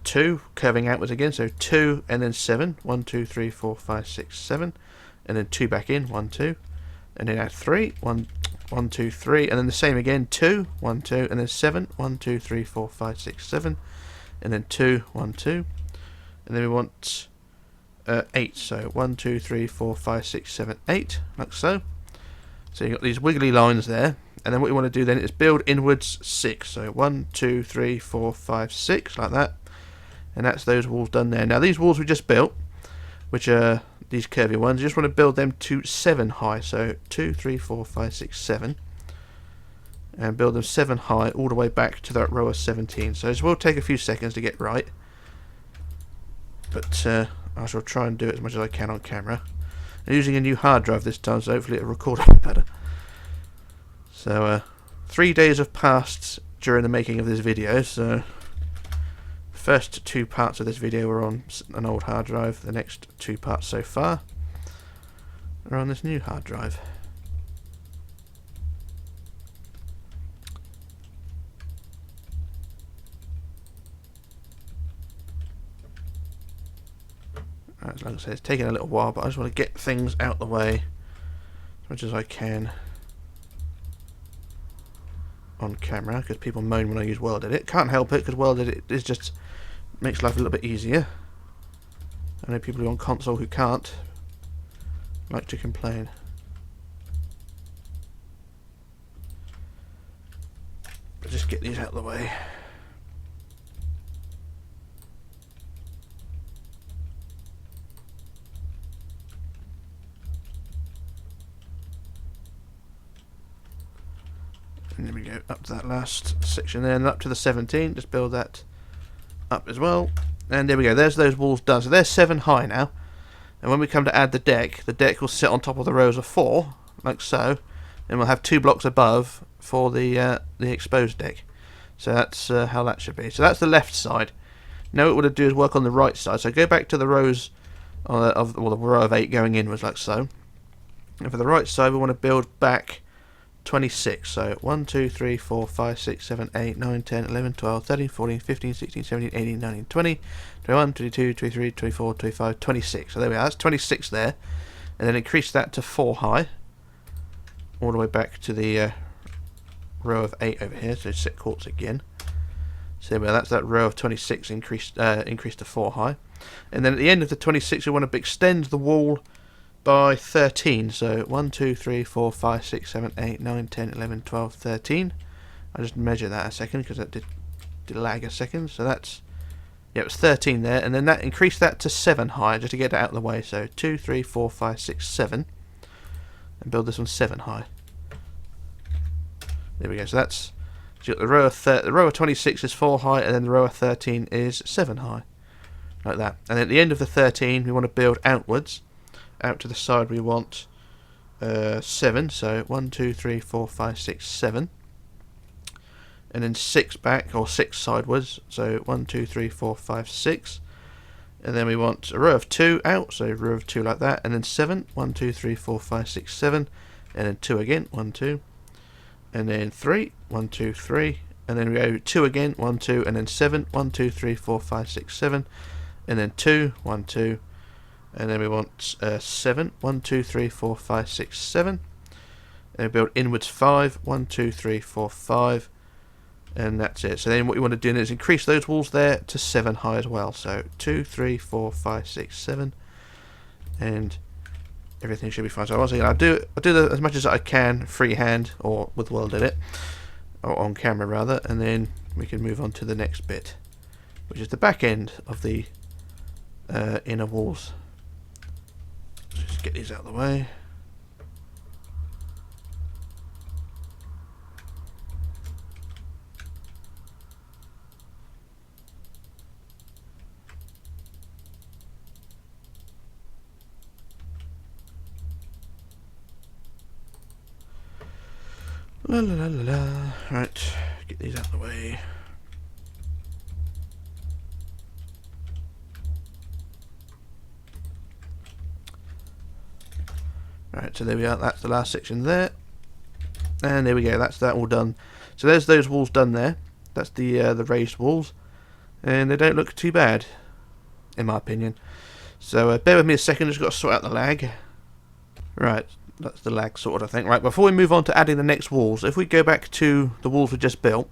2 curving outwards again. So 2 and then 7. 1, 2, 3, 4, 5, 6, 7. And then 2 back in. 1, 2. And then add 3. 1, 2, 3. And then the same again. 2, 1, 2. And then 7. 1, 2, 3, 4, 5, 6, 7. And then 2, 1, 2. And then we want 8. So 1, 2, 3, 4, 5, 6, 7, 8, like so. So you've got these wiggly lines there. And then what you want to do then is build inwards 6. So 1, 2, 3, 4, 5, 6, like that. And that's those walls done there. Now these walls we just built, which are these curvy ones, you just want to build them to 7 high. So 2, 3, 4, 5, 6, 7. And build them 7 high all the way back to that row of 17. So this will take a few seconds to get right. But I shall try and do it as much as I can on camera. I'm using a new hard drive this time, so hopefully it'll record a bit better. So 3 days have passed during the making of this video. So first 2 parts of this video were on an old hard drive. The next 2 parts so far are on this new hard drive. Like I said, it's taking a little while, but I just want to get things out the way as much as I can. on camera because people moan when I use World Edit. Can't help it because World Edit is just makes life a little bit easier. I know people who on console who can't like to complain. But just get these out of the way. And there we go, up to that last section there, and up to the 17. Just build that up as well. And there we go, there's those walls done. So they're 7 high now. And when we come to add the deck will sit on top of the rows of 4, like so. And we'll have 2 blocks above for the exposed deck. So that's how that should be. So that's the left side. Now what we're going to do is work on the right side. So go back to the rows of the row of 8 going inwards, like so. And for the right side, we want to build back 26. So 1, 2, 3, 4, 5, 6, 7, 8, 9, 10, 11, 12, 13, 14, 15, 16, 17, 18, 19, 20, 21, 22, 23, 24, 25, 26. So there we are. That's 26 there. And then increase that to 4 high. All the way back to the row of 8 over here. So set quarters again. So there we are. That's that row of 26 increased to 4 high. And then at the end of the 26, we want to extend the wall by 13. So 1, 2, 3, 4, 5, 6, 7, 8, 9, 10, 11, 12, 13. I just measure that a second because that did lag a second. So that's, yeah, it was 13 there. And then that increased that to 7 high just to get it out of the way. So 2, 3, 4, 5, 6, 7. And build this one 7 high. There we go. So that's, so you got the row of 26 is 4 high, and then the row of 13 is 7 high, like that. And then at the end of the 13, we want to build outwards. Out to the side, we want 7. So 1, 2, 3, 4, 5, 6, 7, and then 6 back or 6 sideways. So 1, 2, 3, 4, 5, 6. And then we want a row of 2 out, so a row of 2 like that, and then 7, 1, 2, 3, 4, 5, 6, 7, and then 2 again, 1, 2, and then 3, 1, 2, 3, and then we go 2 again, 1, 2, and then 7, 1, 2, 3, 4, 5, 6, 7, and then 2, 1, 2, and then we want 7, 1, 2, 3, 4, 5, 6, 7, and we build inwards 5, 1, 2, 3, 4, 5, and that's it. So then what you want to do is increase those walls there to 7 high as well. So 2, 3, 4, 5, 6, 7, and everything should be fine. So once again, I'll do as much as I can freehand or with World Edit, or on camera rather, and then we can move on to the next bit, which is the back end of the inner walls. Just get these out of the way. La la la la la. Right, get these out of the way. Right, so there we are. That's the last section there, and there we go. That's that all done. So there's those walls done there. That's the raised walls, and they don't look too bad, in my opinion. So bear with me a second. Just got to sort out the lag. Right. That's the lag sorted, I think. Right, before we move on to adding the next walls, if we go back to the walls we just built,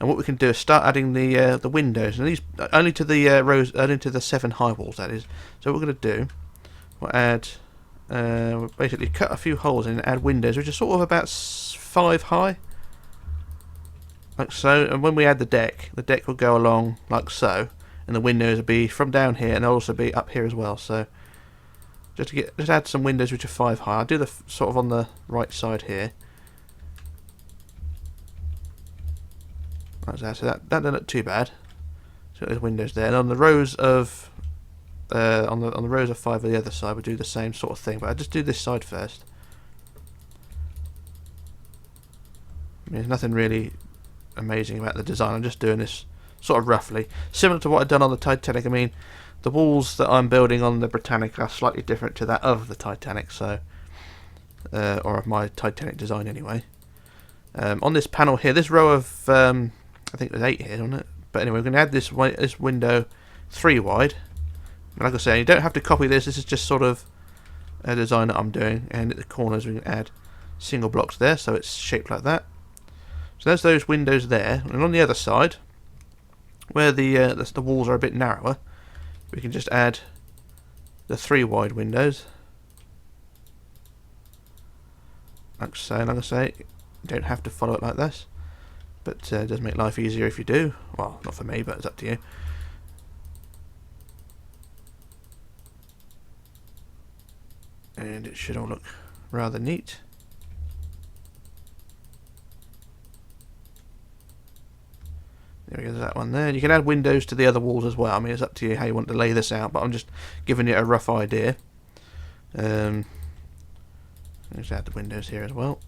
and what we can do is start adding the windows, and these only to the rows, only to the 7 high walls, that is. So what we're going to do, we'll add, we'll basically cut a few holes in and add windows, which are sort of about 5 high, like so. And when we add the deck will go along like so, and the windows will be from down here, and they'll also be up here as well. So just add some windows which are 5 high. I'll do the sort of on the right side here. Like that. So that doesn't look too bad. So there's windows there, and on the rows of on the rows of 5 on the other side, we do the same sort of thing. But I just do this side first. I mean, there's nothing really amazing about the design. I'm just doing this sort of roughly, similar to what I've done on the Titanic. I mean, the walls that I'm building on the Britannic are slightly different to that of the Titanic, so or of my Titanic design anyway. On this panel here, this row of I think there's 8 here, isn't it? But anyway, we're going to add this window 3 wide. And like I say, you don't have to copy this. This is just sort of a design that I'm doing. And at the corners, we can add single blocks there, so it's shaped like that. So there's those windows there, and on the other side, where the walls are a bit narrower, we can just add the 3 wide windows. Like I say, you don't have to follow it like this, but it does make life easier if you do. Well, not for me, but it's up to you. And it should all look rather neat. There we go, there's that one there. You can add windows to the other walls as well. I mean, it's up to you how you want to lay this out, but I'm just giving you a rough idea. Let's add the windows here as well.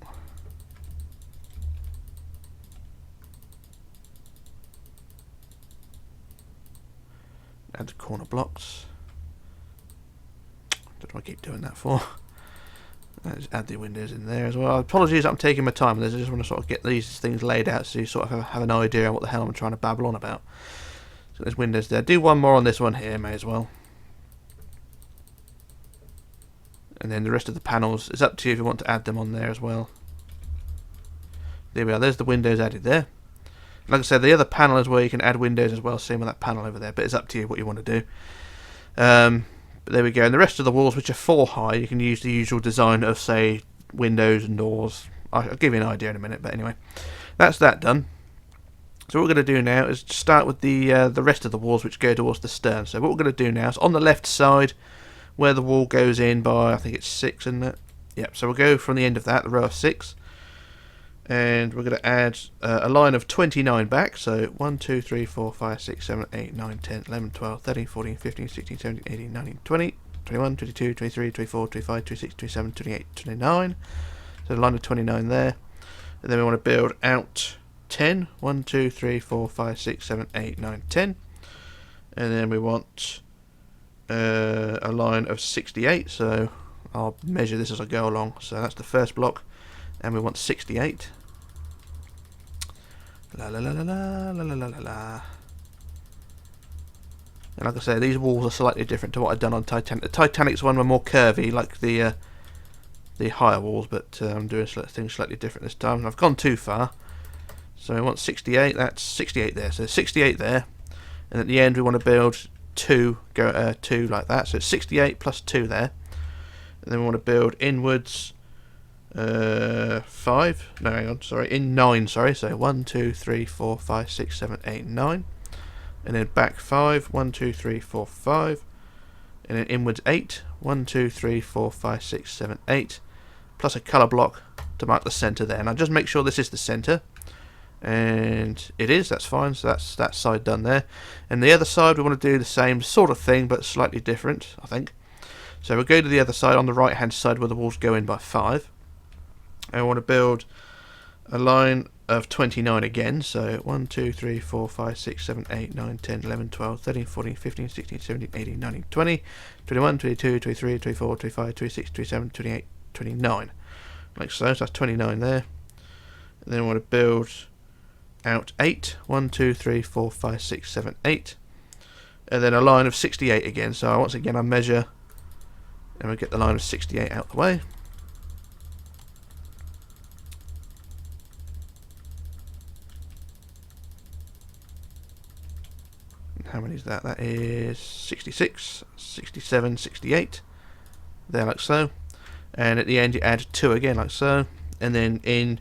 Add the corner blocks. Don't know what I keep doing that for. Just add the windows in there as well. Apologies, I'm taking my time with this. I just want to sort of get these things laid out so you sort of have an idea of what the hell I'm trying to babble on about. So there's windows there. Do one more on this one here, may as well. And then the rest of the panels, it's up to you if you want to add them on there as well. There we are. There's the windows added there. Like I said, the other panel is where you can add windows as well. Same with that panel over there. But it's up to you what you want to do. But there we go. And the rest of the walls, which are 4 high, you can use the usual design of, say, windows and doors. I'll give you an idea in a minute, but anyway, that's that done. So what we're going to do now is start with the rest of the walls, which go towards the stern. So what we're going to do now is on the left side, where the wall goes in by, I think it's 6, isn't it? Yep. So we'll go from the end of that, the row of 6, and we're going to add a line of 29 back. So 1, 2, 3, 4, 5, 6, 7, 8, 9, 10, 11, 12, 13, 14, 15, 16, 17, 18, 19, 20, 21, 22, 23, 24, 25, 26, 27, 28, 29. So a line of 29 there. And then we want to build out 10. 1, 2, 3, 4, 5, 6, 7, 8, 9, 10. And then we want a line of 68. So I'll measure this as I go along. So that's the first block. And we want 68. La la la la la la la la la. And like I say, these walls are slightly different to what I've done on Titanic. The Titanic's one were more curvy, like the higher walls, but I'm doing things slightly different this time. And I've gone too far. So we want 68. That's 68 there. So 68 there. And at the end, we want to build 2 like that. So it's 68 plus 2 there. And then we want to build inwards. 5. No, hang on. Sorry, in 9. Sorry. So 1, 2, 3, 4, 5, 6, 7, 8, 9, and then back 5. 1, 2, 3, 4, 5, and then inwards 8. 1, 2, 3, 4, 5, 6, 7, 8, plus a colour block to mark the centre there. Now just make sure this is the centre, and it is. That's fine. So that's that side done there. And the other side, we want to do the same sort of thing, but slightly different, I think. So we'll go to the other side on the right hand side where the walls go in by 5. I want to build a line of 29 again. So 1, 2, 3, 4, 5, 6, 7, 8, 9, 10, 11, 12, 13, 14, 15, 16, 17, 18, 19, 20, 21, 22, 23, 24, 25, 26, 27, 28, 29. Like so. So that's 29 there. And then I want to build out 8. 1, 2, 3, 4, 5, 6, 7, 8. And then a line of 68 again. So once again I measure and we get the line of 68 out the way. How many is that? That is 66, 67, 68. There, like so. And at the end, you add 2 again, like so. And then in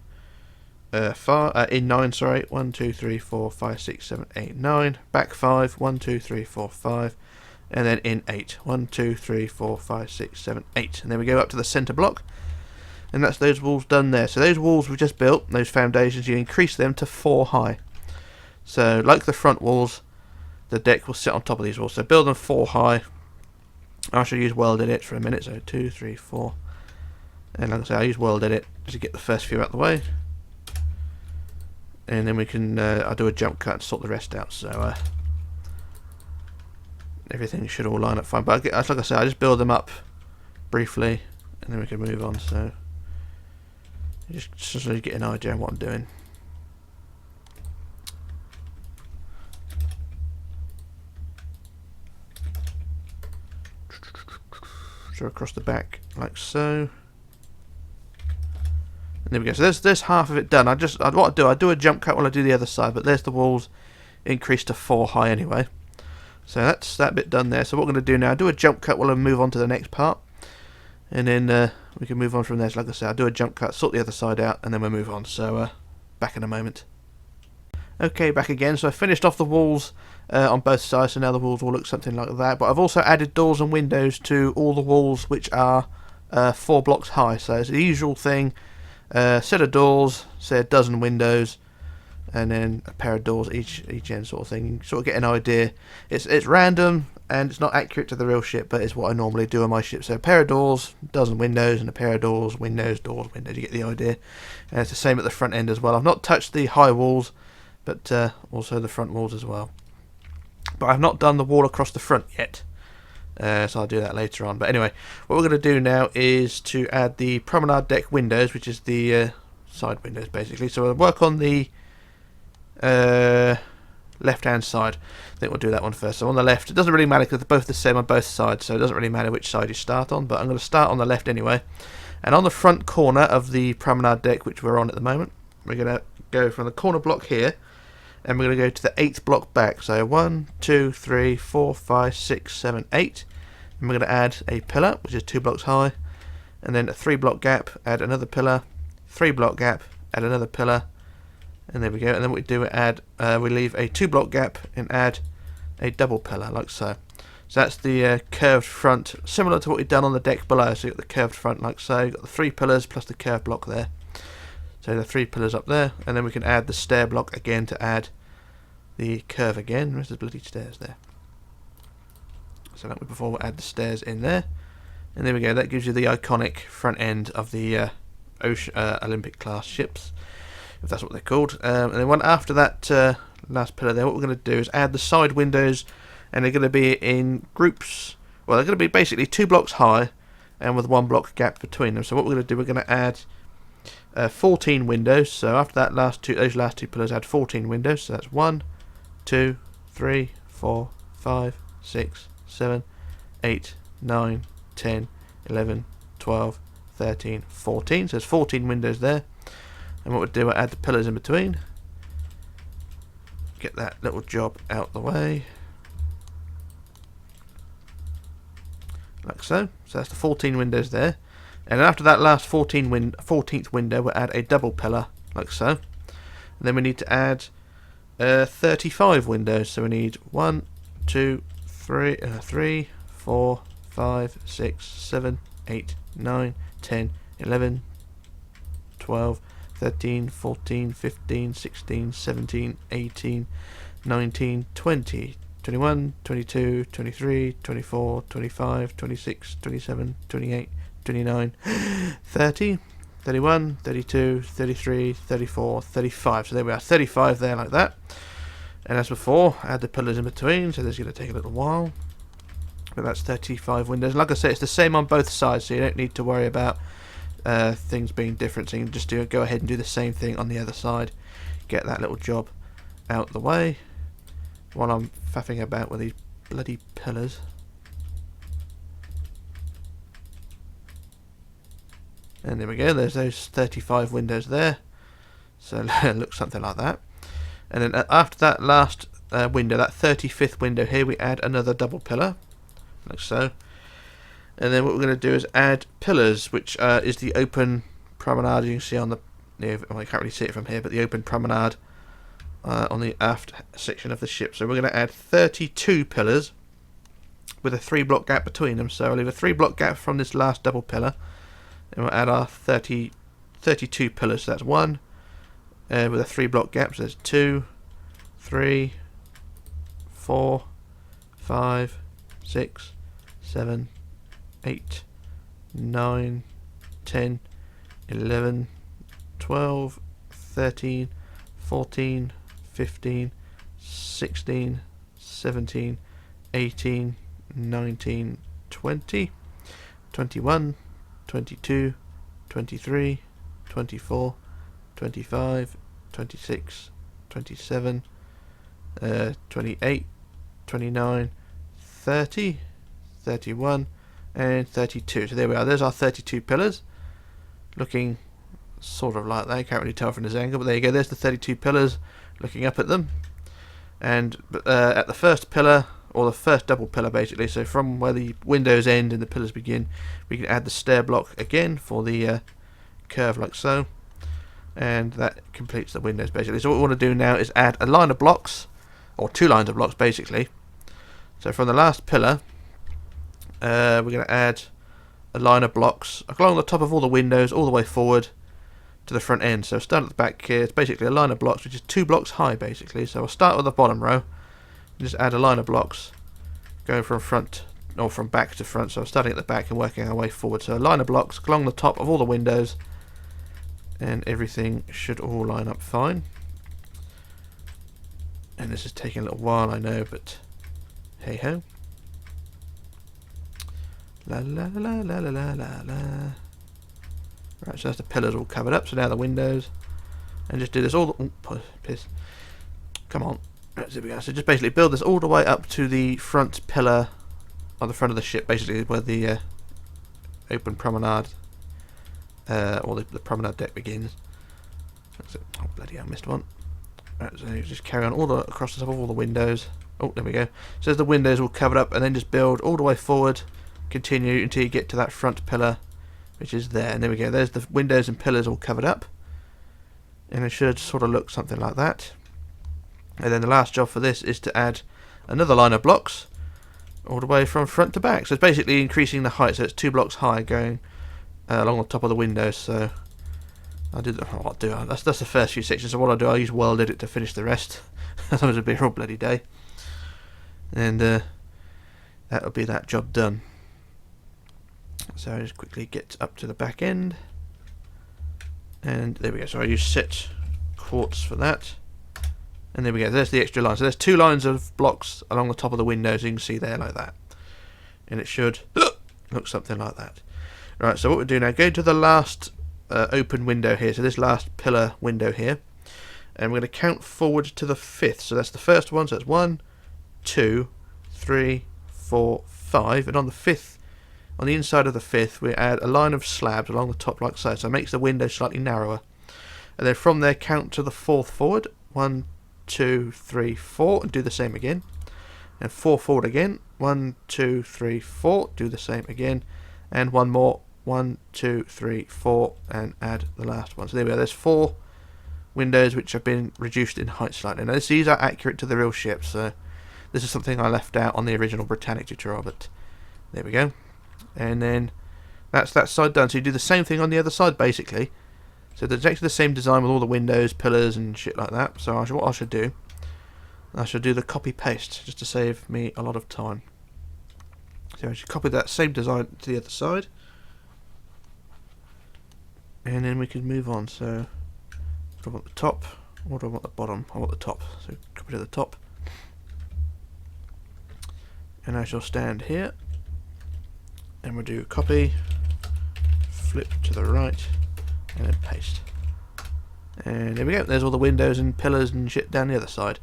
9, sorry. 1, 2, 3, 4, 5, 6, 7, 8, 9. Back 5. 1, 2, 3, 4, 5. And then in 8. 1, 2, 3, 4, 5, 6, 7, 8. And then we go up to the centre block. And that's those walls done there. So those walls we just built, those foundations, you increase them to 4 high. So like the front walls, the deck will sit on top of these walls. So build them 4 high. I should use welded it for a minute. So 2, 3, 4. And like I say, I use welded it just to get the first few out of the way. And then we can, I'll do a jump cut and sort the rest out. So everything should all line up fine. But like I say, I just build them up briefly and then we can move on. So just so you get an idea of what I'm doing. Across the back like so, There we go. So there's half of it done. I do a jump cut while I do the other side, but there's the walls increased to 4 high anyway. So that's that bit done there. So what we're going to do now, do a jump cut while I move on to the next part, and then we can move on from there. So like I said, I'll do a jump cut, sort the other side out, and then we'll move on. So back in a moment. Okay, back again. So I finished off the walls on both sides, so now the walls will look something like that. But I've also added doors and windows to all the walls, which are 4 blocks high. So it's the usual thing. Set of doors, say a dozen windows, and then a pair of doors each end, sort of thing. You sort of get an idea. It's random and it's not accurate to the real ship, but it's what I normally do on my ship. So a pair of doors, a dozen windows, and a pair of doors, windows, doors, windows. You get the idea. And it's the same at the front end as well. I've not touched the high walls, but also the front walls as well. But I've not done the wall across the front yet. So I'll do that later on. But anyway, what we're going to do now is to add the promenade deck windows, which is the side windows basically. So we'll work on the left hand side. I think we'll do that one first. So on the left, it doesn't really matter because they're both the same on both sides, so it doesn't really matter which side you start on, but I'm going to start on the left anyway. And on the front corner of the promenade deck, which we're on at the moment, we're going to go from the corner block here, and we're going to go to the 8th block back. So 1, 2, 3, 4, 5, 6, 7, 8. And we're going to add a pillar, which is 2 blocks high, and then a 3 block gap, add another pillar, 3 block gap, add another pillar, and there we go. And then what we do, we leave a 2 block gap and add a double pillar, like so. So that's the curved front, similar to what we've done on the deck below. So you've got the curved front, like so. You've got the 3 pillars plus the curved block there. So the 3 pillars up there, and then we can add the stair block again to add the curve again. Where's the bloody stairs there? So like before, we'll add the stairs in there, and there we go. That gives you the iconic front end of the Olympic class ships, if that's what they're called. And then one after that last pillar there, what we're going to do is add the side windows, and they're going to be in groups. Well, they're going to be basically 2 blocks high, and with 1 block gap between them. So what we're going to do, we're going to add 14 windows. So after that those last two pillars, add 14 windows. So that's 1, 2, 3, 4, 5, 6, 7, 8, 9, 10, 11, 12, 13, 14. So there's 14 windows there. And what we'll do, we'll add the pillars in between. Get that little job out the way. Like so. So that's the 14 windows there. And after that last 14th window, we'll add a double pillar, like so. And then we need to add 35 windows. So we need 1, 2, 3, 4, 5, 6, 7, 8, 9, 10, 11, 12, 13, 14, 15, 16, 17, 18, 19, 20, 21, 22, 23, 24, 25, 26, 27, 28, 29, 30, 31, 32, 33, 34, 35. So there we are, 35 there like that. And as before, add the pillars in between, so this is going to take a little while. But that's 35 windows. Like I say, it's the same on both sides, so you don't need to worry about things being different. So you can just go ahead and do the same thing on the other side. Get that little job out the way while I'm faffing about with these bloody pillars. And there we go, there's those 35 windows there. So it looks something like that. And then after that last window, that 35th window here, we add another double pillar, like so. And then what we're going to do is add pillars, which is the open promenade. You can see on the, well, I can't really see it from here, but the open promenade on the aft section of the ship. So we're going to add 32 pillars with a 3 block gap between them. So I'll leave a 3 block gap from this last double pillar, and we'll add our 32 pillars. So that's 1 with a 3 block gap. So there's 2, 3, 4, 5, 6, 7, 8, 9, 10, 11, 12, 13, 14, 15, 16, 17, 18, 19, 20, 21, 22, 23, 24, 25, 26, 27, 28, 29, 30, 31, and 32. So there we are. There's our 32 pillars, looking sort of like that. You can't really tell from this angle, but there you go. There's the 32 pillars looking up at them. And at the first pillar, or the first double pillar basically, so from where the windows end and the pillars begin, we can add the stair block again for the curve like so. And that completes the windows basically. So what we want to do now is add a line of blocks, or 2 lines of blocks basically. So from the last pillar, we're going to add a line of blocks along the top of all the windows all the way forward to the front end. So start at the back here, it's basically a line of blocks which is 2 blocks high basically. So we'll start with the bottom row and just add a line of blocks going from front, or from back to front. So we're starting at the back and working our way forward. So a line of blocks along the top of all the windows, and everything should all line up fine. And this is taking a little while, I know, but hey ho. La la la la la la la la. Right, so that's the pillars all covered up. So now the windows, and just do this all the, piss. Come on. Right, there we go. So just basically build this all the way up to the front pillar on the front of the ship, basically where the open promenade, or the promenade deck begins. Oh bloody hell, I missed one. Right, so you just carry on all the across the top of all the windows. Oh, there we go. So as the windows all covered up, and then just build all the way forward, continue until you get to that front pillar, which is there. And there we go. There's the windows and pillars all covered up, and it should sort of look something like that. And then the last job for this is to add another line of blocks all the way from front to back. So it's basically increasing the height, so it's 2 blocks high going along the top of the windows. So I'll do that's the first few sections. So what I'll do, I'll use World Edit to finish the rest. Otherwise it'll be a whole bloody day. And that'll be that job done. So I just quickly get up to the back end, and there we go. So I use set quartz for that, and there we go. There's the extra line. So there's 2 lines of blocks along the top of the windows. You can see there like that, and it should look something like that. Right. So what we do now, go to the last open window here. So this last pillar window here, and we're going to count forward to the 5th. So that's the first one. So that's 1, 2, 3, 4, 5, and on the 5th. On the inside of the 5th, we add a line of slabs along the top like so. So it makes the window slightly narrower. And then from there, count to the 4th forward. 1, 2, 3, 4, and do the same again. And 4 forward again. 1, 2, 3, 4. Do the same again. And one more. 1, 2, 3, 4, and add the last one. So there we go. There's 4 windows which have been reduced in height slightly. Now these are accurate to the real ship. So this is something I left out on the original Britannic tutorial, but there we go. And then that's that side done. So you do the same thing on the other side basically. So it's actually the same design with all the windows, pillars and shit like that. So what I should do, I should do the copy paste just to save me a lot of time. So I should copy that same design to the other side, and then we can move on. So do I want the top, or do I want the bottom? I want the top. So copy to the top, and I shall stand here. And we'll do copy, flip to the right, and then paste. And there we go. There's all the windows and pillars and shit down the other side.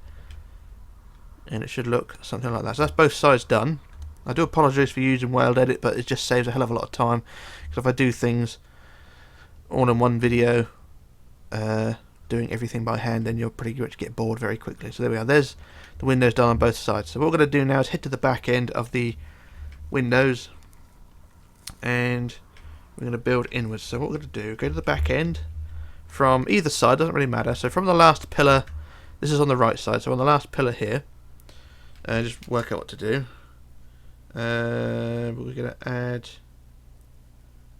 And it should look something like that. So that's both sides done. I do apologise for using World Edit, but it just saves a hell of a lot of time. Because if I do things all in one video, doing everything by hand, then you'll pretty much get bored very quickly. So there we are. There's the windows done on both sides. So what we're going to do now is head to the back end of the windows, and we're going to build inwards. So what we're going to do, go to the back end from either side, doesn't really matter. So from the last pillar, this is on the right side, so on the last pillar here, just work out what to do. We're going to add,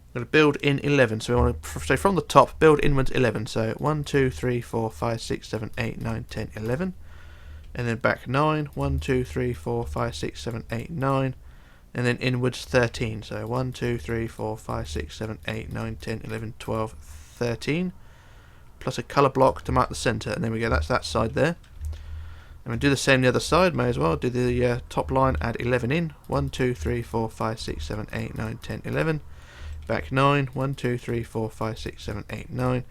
we're going to build in 11. So we want to, so from the top, build inwards 11. So 1, 2, 3, 4, 5, 6, 7, 8, 9, 10, 11. And then back 9, 1, 2, 3, 4, 5, 6, 7, 8, 9. And then inwards 13. So 1, 2, 3, 4, 5, 6, 7, 8, 9, 10, 11, 12, 13. Plus a colour block to mark the centre. And there we go, that's that side there. And we'll do the same the other side, may as well. Do the top line, add 11 in. 1, 2, 3, 4, 5, 6, 7, 8, 9, 10, 11. Back 9, 1, 2, 3, 4, 5, 6, 7, 8, 9.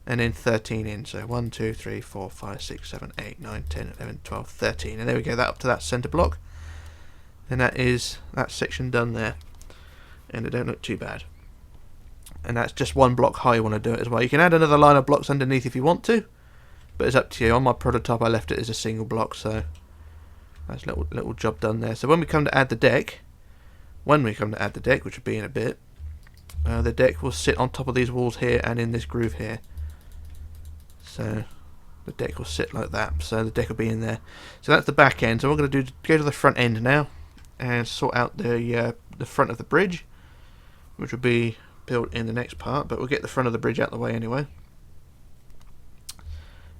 And then 13 in. So 1, 2, 3, 4, 5, 6, 7, 8, 9, 10, 11, 12, 13. And there we go, that up to that centre block. And that is that section done there, and it don't look too bad. and that's just one block high you want to do it as well. You can add another line of blocks underneath if you want to, but it's up to you. On my prototype I left it as a single block, so that's a little job done there. So when we come to add the deck, which would be in a bit, the deck will sit on top of these walls here and in this groove here. So the deck will sit like that, so the deck will be in there. So that's the back end. So what we're going to do is go to the front end now and sort out the front of the bridge, which will be built in the next part, but we'll get the front of the bridge out of the way anyway.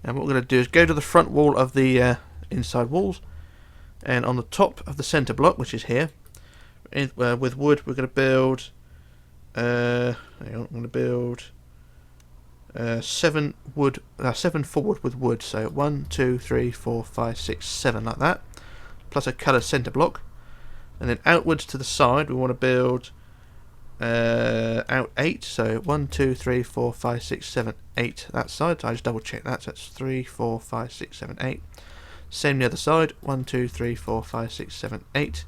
And what we're going to do is go to the front wall of the inside walls, and on the top of the centre block, which is here, with wood, we're going to build 7 forward with wood. So 1, 2, 3, 4, 5, 6, 7 like that, plus a coloured centre block. And then outwards to the side we want to build out 8, so 1, 2, 3, 4, 5, 6, 7, 8 that side. So I just double check that, so that's 3, 4, 5, 6, 7, 8. Same the other side, 1, 2, 3, 4, 5, 6, 7, 8.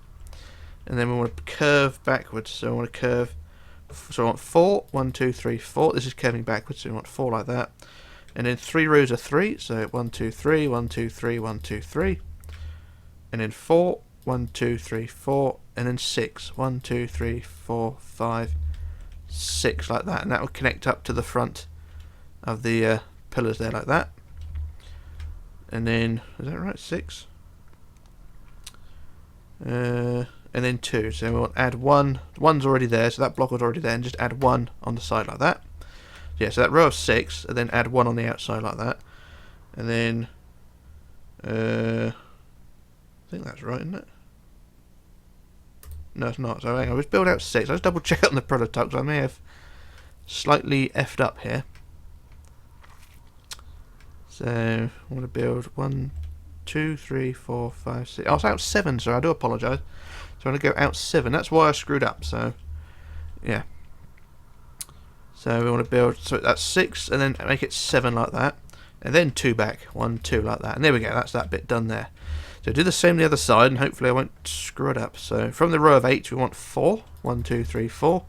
And then we want to curve backwards, so we want to curve, so we want 4, 1, 2, 3, 4. This is curving backwards, so we want 4 like that. And then 3 rows of 3, so 1, 2, 3, 1, 2, 3, 1, 2, 3. And then 4, 1, 2, 3, 4, and then 6, 1, 2, 3, 4, 5, 6 like that, and that will connect up to the front of the pillars there like that. And then, is that right, 6? And then 2, so we'll add 1. 1's already there, so that block was already there, and just add 1 on the side like that. Yeah, so that row of 6, and then add 1 on the outside like that. And then I think that's right, isn't it? No, it's not. So hang on, let's build out 6. Let's double check on the prototype, because I may have slightly effed up here. So I want to build 1, 2, 3, 4, 5, 6. Oh, it's out 7, so I do apologise. So I'm going to go out 7. That's why I screwed up. So yeah. So we want to build, so that's 6, and then make it 7 like that, and then 2 back, 1, 2 like that, and there we go. That's that bit done there. So do the same on the other side, and hopefully I won't screw it up. So from the row of 8 we want 4, 1, 2, 3, 4,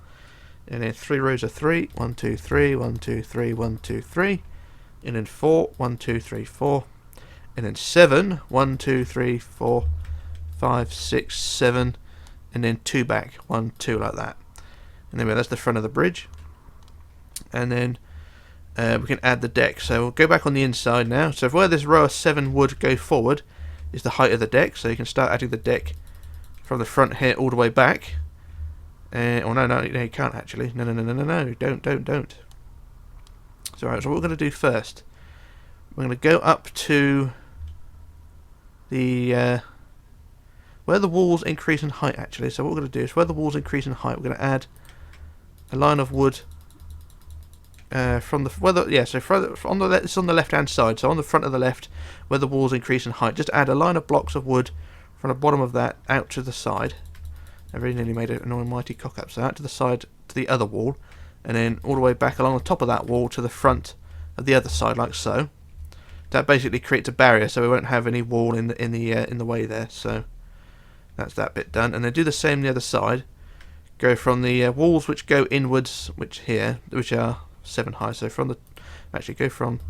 and then 3 rows of 3, 1, 2, 3, 1, 2, 3, 1, 2, 3, and then 4, 1, 2, 3, 4, and then 7, 1, 2, 3, 4, 5, 6, 7, and then 2 back, 1, 2 like that. And then that's the front of the bridge. And then we can add the deck. So we'll go back on the inside now. So where this row of 7 would go forward is the height of the deck. So you can start adding the deck from the front here all the way back. Oh no, you can't actually. No, don't. So right, so what we're going to do first, we're going to go up to the where the walls increase in height actually. So what we're going to do is where the walls increase in height, we're going to add a line of wood from the it's on the left hand side, so on the front of the left where the walls increase in height, just add a line of blocks of wood from the bottom of that out to the side. I very nearly made an almighty cock up. So out to the side to the other wall, and then all the way back along the top of that wall to the front of the other side, like so. That basically creates a barrier, so we won't have any wall in the way there. So that's that bit done, and then do the same on the other side. Go from the walls which go inwards, which are 7 high. So from go from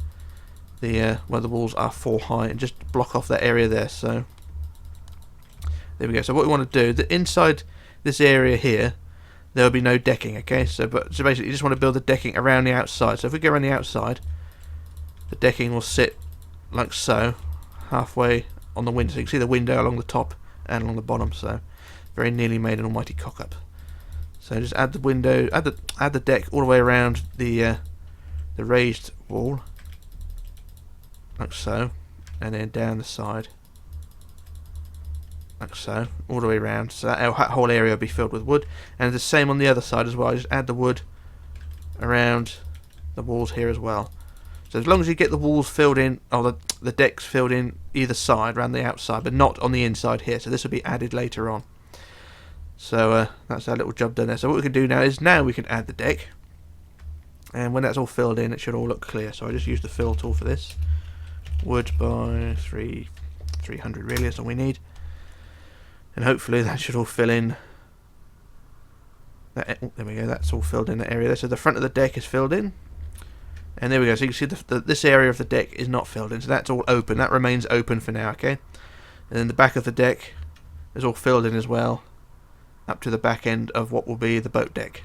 the where the walls are 4 high, and just block off that area there. So there we go. So what we want to do, that inside this area here, there will be no decking. Okay, so basically you just want to build the decking around the outside. So if we go around the outside, the decking will sit like so, halfway on the window. So you can see the window along the top and along the bottom. So very nearly made an almighty cock up. So just add the window, add the deck all the way around the raised wall, like so, and then down the side, like so, all the way around. So that whole area will be filled with wood, and the same on the other side as well. Just add the wood around the walls here as well. So as long as you get the walls filled in, or the decks filled in either side, around the outside, but not on the inside here. So this will be added later on. So that's our little job done there. So what we can do now is we can add the deck, and when that's all filled in, it should all look clear. So I just use the fill tool for this. Wood by 300 really, that's all we need, and hopefully that should all fill in. There we go, that's all filled in, that area there. So the front of the deck is filled in. And there we go, so you can see this area of the deck is not filled in, so that's all open. That remains open for now, okay? And then the back of the deck is all filled in as well, up to the back end of what will be the boat deck.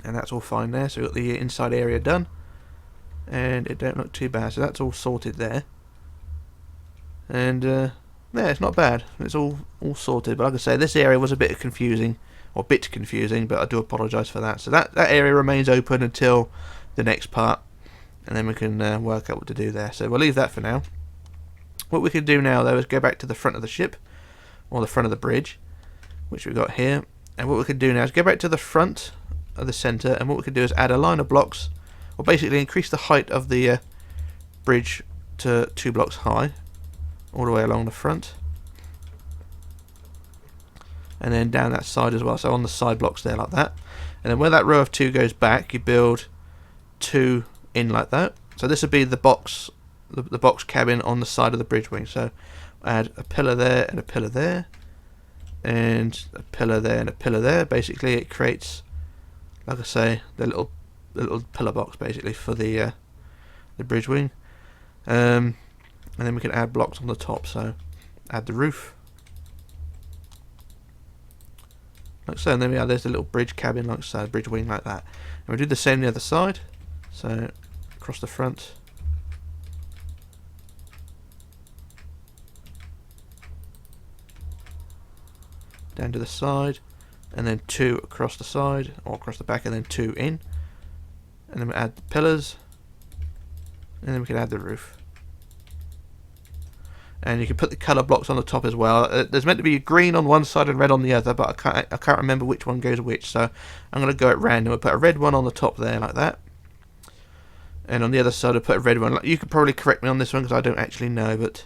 And that's all fine there, so we've got the inside area done. And it don't look too bad, so that's all sorted there. And yeah, it's not bad, it's all sorted. But like I say, this area was a bit confusing, but I do apologise for that. So that area remains open until the next part, and then we can work out what to do there. So we'll leave that for now. What we can do now though is go back to the front of the ship, or the front of the bridge, which we've got here. And what we can do now is go back to the front of the centre, and what we can do is add a line of blocks, or basically increase the height of the bridge to 2 blocks high, all the way along the front, and then down that side as well, so on the side blocks there like that. And then where that row of 2 goes back, you build 2 in like that. So this would be the box, the box cabin on the side of the bridge wing. So add a pillar there and a pillar there, and a pillar there and a pillar there. Basically it creates, like I say, the little pillar box basically for the bridge wing. And then we can add blocks on the top, so add the roof like so, and then there's a little bridge cabin like so, bridge wing like that. And we do the same the other side, so across the front, down to the side, and then 2 across the side, or across the back, and then 2 in. And then we add the pillars, and then we can add the roof. And you can put the colour blocks on the top as well. There's meant to be green on one side and red on the other, but I can't remember which one goes which, so I'm going to go at random. I'll put a red one on the top there like that, and on the other side I'll put a red one. You could probably correct me on this one because I don't actually know, but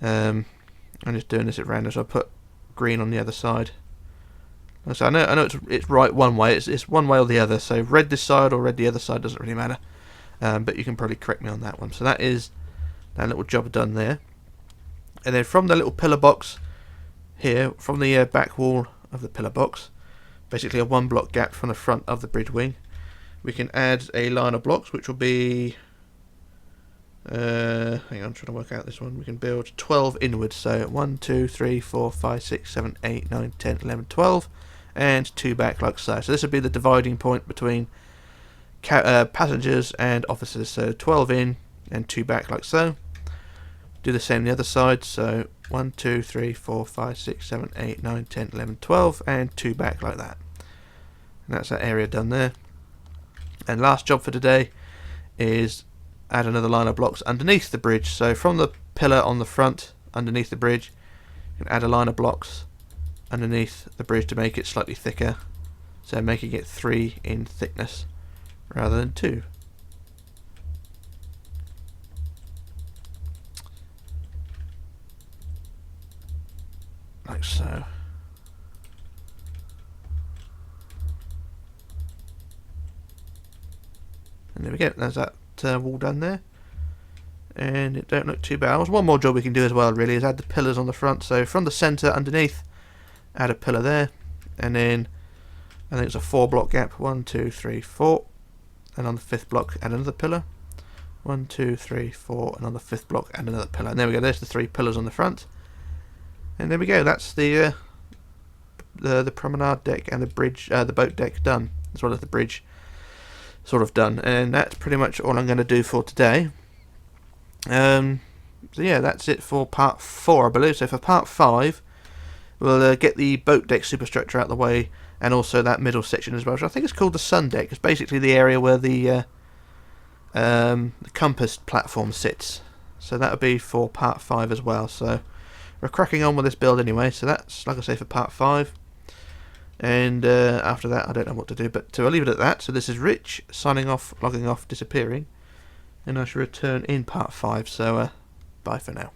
I'm just doing this at random, so I'll put green on the other side. So I know it's right one way, it's one way or the other, so red this side or red the other side, doesn't really matter. But you can probably correct me on that one. So that is that little job done there. And then from the little pillar box here, from the back wall of the pillar box, basically a 1 block gap from the front of the bridge wing, we can add a line of blocks, which will be hang on, I'm trying to work out this one. We can build 12 inwards, so 1, 2, 3, 4, 5, 6, 7, 8, 9, 10, 11, 12, and 2 back like so. So this would be the dividing point between passengers and officers, so 12 in and 2 back like so. Do the same on the other side, so 1, 2, 3, 4, 5, 6, 7, 8, 9, 10, 11, 12, and 2 back like that. And that's that area done there. And last job for today is add another line of blocks underneath the bridge. So from the pillar on the front, underneath the bridge, you can add a line of blocks underneath the bridge to make it slightly thicker. So making it 3 in thickness rather than 2. Like so. And there we go, there's that wall done there. And it don't look too bad. There's one more job we can do as well really, is add the pillars on the front. So from the centre underneath, add a pillar there. And then I think it's a 4 block gap, 1, 2, 3, 4. And on the 5th block add another pillar. 1, 2, 3, 4, and on the 5th block add another pillar. And there we go, there's the 3 pillars on the front. And there we go, that's the promenade deck and the bridge, the boat deck done, as well as the bridge sort of done. And that's pretty much all I'm going to do for today. So yeah, that's it for part 4, I believe. So for part 5, we'll get the boat deck superstructure out of the way, and also that middle section as well, which I think is called the sun deck. It's basically the area where the compass platform sits. So that would be for part 5 as well. So we're cracking on with this build anyway, so that's, like I say, for part 5. And after that, I don't know what to do, but I'll leave it at that. So this is Rich, signing off, logging off, disappearing. And I shall return in part 5, so bye for now.